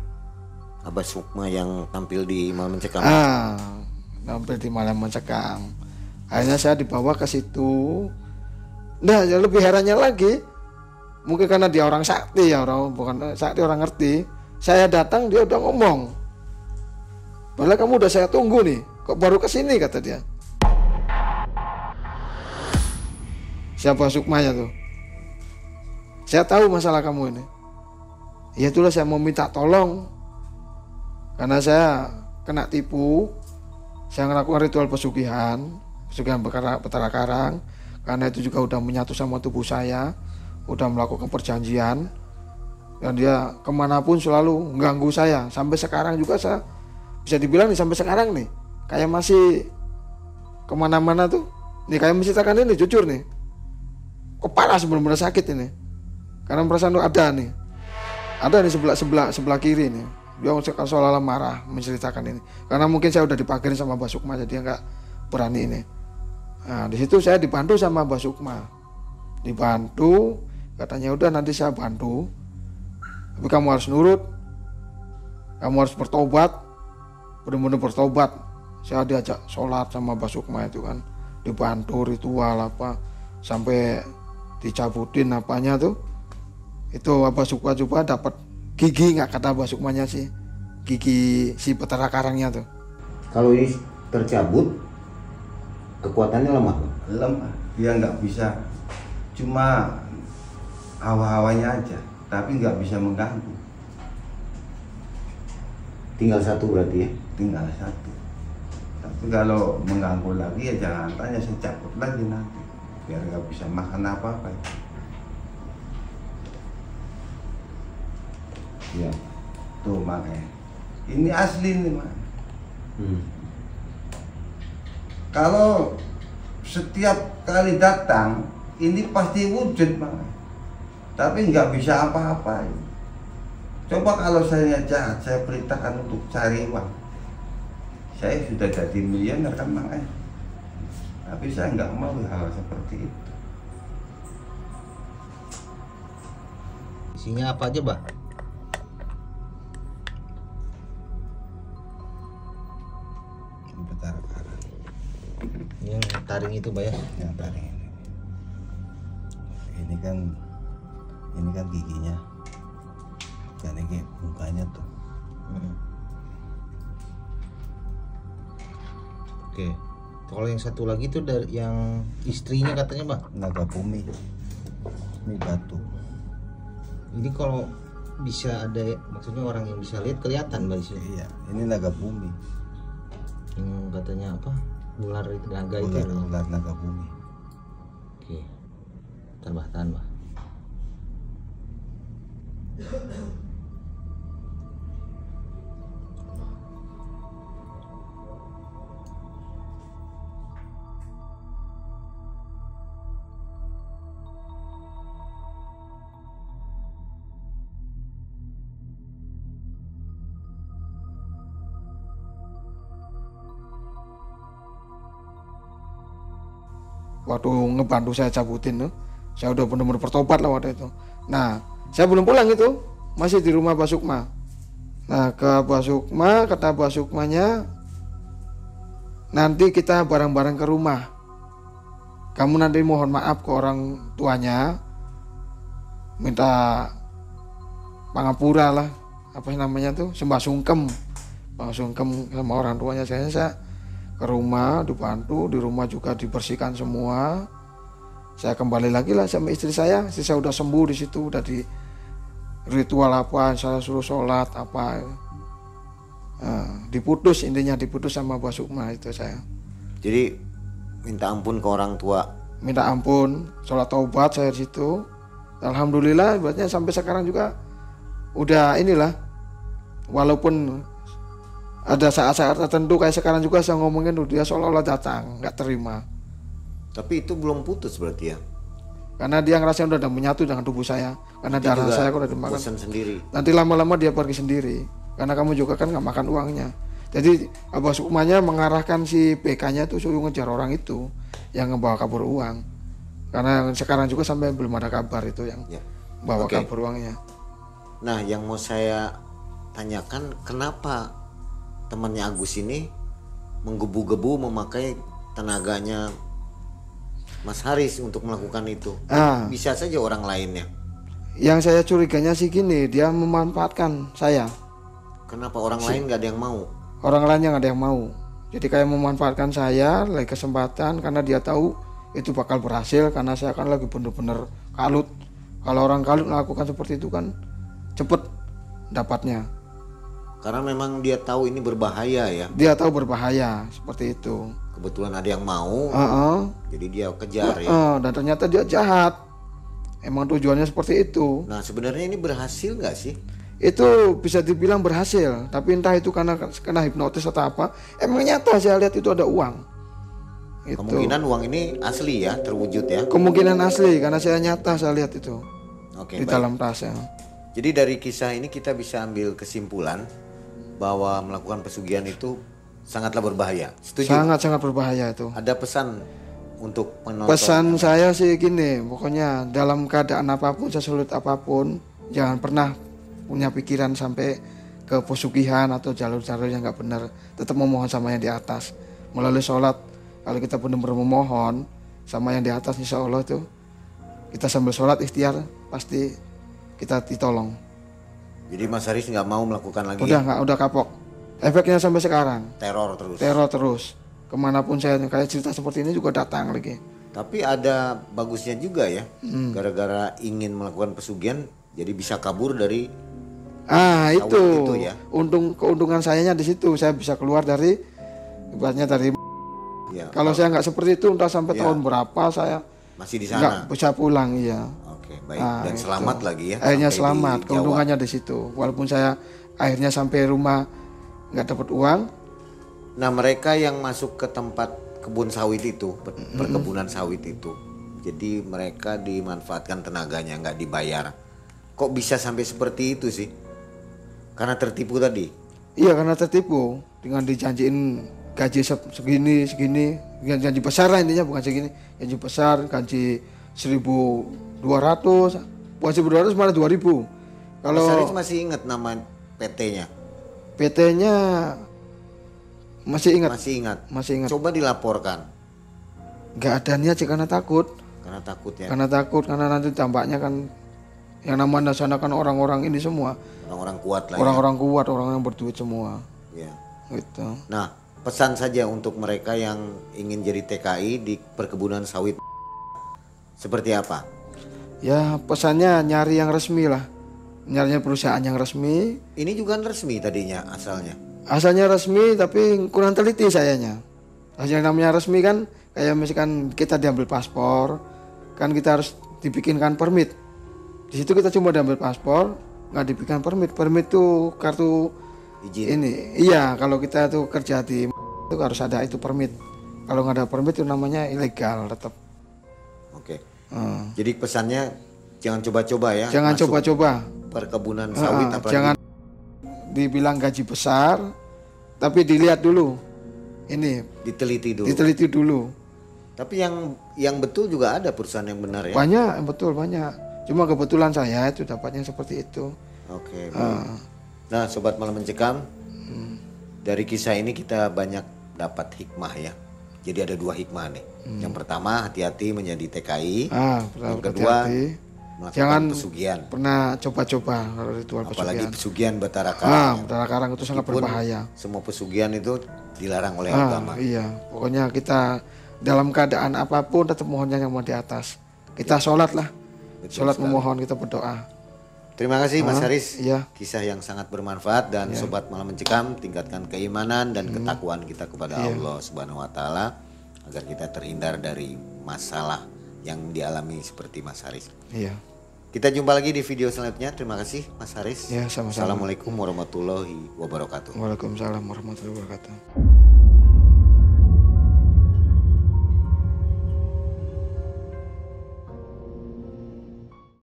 yang tampil di Malam Mencekam. Tampil di Malam Mencekam. Akhirnya saya dibawa ke situ. Nah, yang lebih herannya lagi, mungkin karena dia orang sakti ya, orang bukan sakti, orang ngerti. Saya datang dia udah ngomong, padahal kamu udah saya tunggu nih, kok baru kesini, kata dia. Siapa Sukmanya tuh? Saya tahu masalah kamu ini. Ya itulah saya mau minta tolong, karena saya kena tipu. Saya melakukan ritual pesugihan Betara Karang, karena itu juga udah menyatu sama tubuh saya, udah melakukan perjanjian, dan dia kemanapun selalu mengganggu saya. Sampai sekarang juga saya bisa dibilang nih, sampai sekarang nih kayak masih kemana-mana tuh nih, kayak menceritakan ini jujur nih, kepala benar-benar sakit ini, karena perasaan ada nih sebelah kiri nih. Dia seolah-olah marah menceritakan ini, karena mungkin saya udah dipagerin sama Mbak Sukma, jadi dia nggak berani ini. Nah di situ saya dibantu sama Mbak Sukma, dibantu, katanya udah nanti saya bantu, tapi kamu harus nurut, kamu harus bertobat, benar-benar bertobat. Saya diajak sholat sama Mbak Sukma itu kan, dibantu ritual apa, sampai dicabutin apanya tuh. Itu Mbak Sukma juga dapat gigi, nggak kata Mbak Sukmanya sih, gigi si Betara Karangnya tuh. Kalau ini tercabut, kekuatannya lemah. Lemah, dia nggak bisa, cuma hawa-hawanya aja, tapi nggak bisa mengganggu. Tinggal satu berarti ya? Tinggal satu. Tapi kalau mengganggu lagi ya jangan tanya, saya cabut lagi nanti, biar nggak bisa makan apa-apa. Iya. Tuh makanya, ini asli nih Mas. Kalau setiap kali datang ini pasti wujud Mas, tapi nggak bisa apa-apa. Coba kalau saya jahat, saya perintahkan untuk cari uang, saya sudah jadi miliuner kan makanya. Tapi saya nggak mau hal seperti itu. Isinya apa aja, Mbak? Betara Karang. Yang taring itu, Mbak ya? Yang taring ini. Ini kan giginya. Dan ini mukanya tuh. Oke. Kalau yang satu lagi tuh dari yang istrinya katanya, Mbak? Naga bumi. Ini batu. Ini kalau bisa ada, maksudnya orang yang bisa lihat kelihatan, Mbak, di sini. Iya, ini naga bumi. Yang katanya apa? Ular itu, naga itu. Ular naga bumi. Oke. Tahan, Mbak. Waktu ngebantu saya cabutin tuh, saya udah benar-benar bertobat lah waktu itu. Nah, saya belum pulang itu, masih di rumah Mbak Sukma. Nah, ke Mbak Sukma, kata Mbak Sukmanya, nanti kita bareng-bareng ke rumah. Kamu nanti mohon maaf ke orang tuanya, minta pangapura lah, apa namanya tuh, sembah sungkem sama orang tuanya. Saya ke rumah dibantu, di rumah juga dibersihkan semua. Saya kembali lagi lah sama istri saya udah sembuh di situ, udah di ritual apa, saya suruh sholat apa. Diputus, intinya diputus sama Mbak Sukma itu saya. Jadi minta ampun ke orang tua. Minta ampun, sholat taubat saya di situ. Alhamdulillah, buatnya sampai sekarang juga udah inilah. Walaupun ada saat-saat tertentu kayak sekarang juga saya ngomongin dia seolah-olah datang, nggak terima. Tapi itu belum putus berarti ya? Karena dia ngerasain udah menyatu dengan tubuh saya. Karena Dia darah juga saya udah dimakan. bosan sendiri. Nanti lama-lama dia pergi sendiri. Karena kamu juga kan nggak makan uangnya. Jadi Abah Sukmanya mengarahkan si PK-nya itu suruh ngejar orang itu yang ngebawa kabur uang. Karena sekarang juga sampai belum ada kabar itu yang bawa kabur uangnya. Nah, yang mau saya tanyakan, kenapa temannya Agus ini menggebu-gebu memakai tenaganya Mas Haris untuk melakukan itu? Bisa saja orang lainnya. Yang saya curiganya sih gini, dia memanfaatkan saya. Kenapa orang lain nggak ada yang mau? Orang lain yang ada yang mau. Jadi kayak memanfaatkan saya lagi kesempatan karena dia tahu itu bakal berhasil karena saya kan lagi bener-bener kalut. Kalau orang kalut melakukan seperti itu kan cepet dapatnya. Karena memang dia tahu ini berbahaya ya. Dia tahu berbahaya seperti itu. Kebetulan ada yang mau, jadi dia kejar ya. Dan ternyata dia jahat. Emang tujuannya seperti itu. Nah sebenarnya ini berhasil nggak sih? Itu bisa dibilang berhasil, tapi entah itu karena kena hipnotis atau apa. Emang nyata saya lihat itu ada uang. Itu. Kemungkinan uang ini asli ya, terwujud ya. Kemungkinan asli karena saya nyata saya lihat itu. Oke, di baik. dalam tasnya. Jadi dari kisah ini kita bisa ambil kesimpulan bahwa melakukan pesugihan itu sangatlah berbahaya. Setuju? Sangat berbahaya itu. Ada pesan untuk penonton? Pesan saya sih gini, pokoknya dalam keadaan apapun, sesulit apapun, jangan pernah punya pikiran sampai ke pesugihan atau jalur-jalur yang nggak benar. Tetap memohon sama yang di atas melalui sholat. Kalau kita benar-benar memohon sama yang di atas, insya Allah tuh kita sambil sholat ikhtiar pasti kita ditolong. Jadi Mas Haris nggak mau melakukan lagi? Udah kapok. Efeknya sampai sekarang. Teror terus. Teror terus. Kemanapun saya kayak cerita seperti ini juga datang lagi. Tapi ada bagusnya juga ya. Gara-gara ingin melakukan pesugihan, jadi bisa kabur dari. Itu ya. Keuntungan sayanya di situ. Saya bisa keluar dari ibaratnya dari. Ya, kalau saya nggak seperti itu, entah sampai ya, tahun berapa saya masih di sana. Nggak bisa pulang, iya. Oke, baik. Dan selamat lagi ya. Akhirnya selamat. Keuntungannya di situ. Walaupun saya akhirnya sampai rumah nggak dapat uang. Nah, mereka yang masuk ke tempat kebun sawit itu, perkebunan sawit itu, jadi mereka dimanfaatkan tenaganya, nggak dibayar. Kok bisa sampai seperti itu sih? Karena tertipu tadi. Iya, karena tertipu dengan dijanjiin gaji segini, gaji besar lah intinya, bukan segini, gaji besar, gaji 1.200, bukan 1.200 malah 2.000. Kalau Mas Haris masih ingat nama PT-nya? PT-nya masih ingat. Masih ingat. Coba dilaporkan. Nggak ada niat sih karena takut. Karena takut ya. Karena takut, karena nanti dampaknya kan yang namanya sana kan orang-orang ini semua. Orang-orang kuat lah. Orang-orang kuat, orang yang berduit semua. Ya. Gitu. Nah, pesan saja untuk mereka yang ingin jadi TKI di perkebunan sawit. Seperti apa? Ya pesannya nyari yang resmi lah. Nyarinya perusahaan yang resmi. Ini juga resmi tadinya asalnya. Asalnya resmi tapi kurang teliti sayanya. Yang namanya resmi kan kayak misalkan kita diambil paspor, kan kita harus dibikinkan permit. Di situ kita cuma diambil paspor, nggak dibikin permit. Permit tuh kartu izin. Ini. Iya, kalau kita tuh kerja di itu harus ada itu permit. Kalau nggak ada permit itu namanya ilegal tetap. Oke. Jadi pesannya jangan coba-coba ya. Jangan coba-coba. Perkebunan sawit apalagi. Jangan dibilang gaji besar, tapi dilihat dulu. Ini diteliti dulu. Tapi yang betul juga ada perusahaan yang benar ya. Banyak, betul banyak. Cuma kebetulan saya itu dapatnya seperti itu. Oke. Nah, sobat malam mencekam, dari kisah ini kita banyak dapat hikmah ya. Jadi ada 2 hikmah nih. Yang pertama, hati-hati menjadi TKI. Yang kedua, jangan pesugihan. Pernah coba-coba kalau ritual pesugihan. Apalagi pesugihan Batara Karang. Batara Karang itu sangat berbahaya. Semua pesugihan itu dilarang oleh agama. Iya, pokoknya kita dalam keadaan apapun tetap mohonnya yang mau di atas. Kita sholat lah. Sholat memohon, kita berdoa. Terima kasih Mas Haris. Iya. Kisah yang sangat bermanfaat dan sobat malam mencekam, tingkatkan keimanan dan ketakwaan kita kepada Allah Subhanahu wa taala agar kita terhindar dari masalah yang dialami seperti Mas Haris. Iya. Kita jumpa lagi di video selanjutnya. Terima kasih Mas Haris. Ya, sama-sama. Assalamualaikum warahmatullahi wabarakatuh. Waalaikumsalam warahmatullahi wabarakatuh.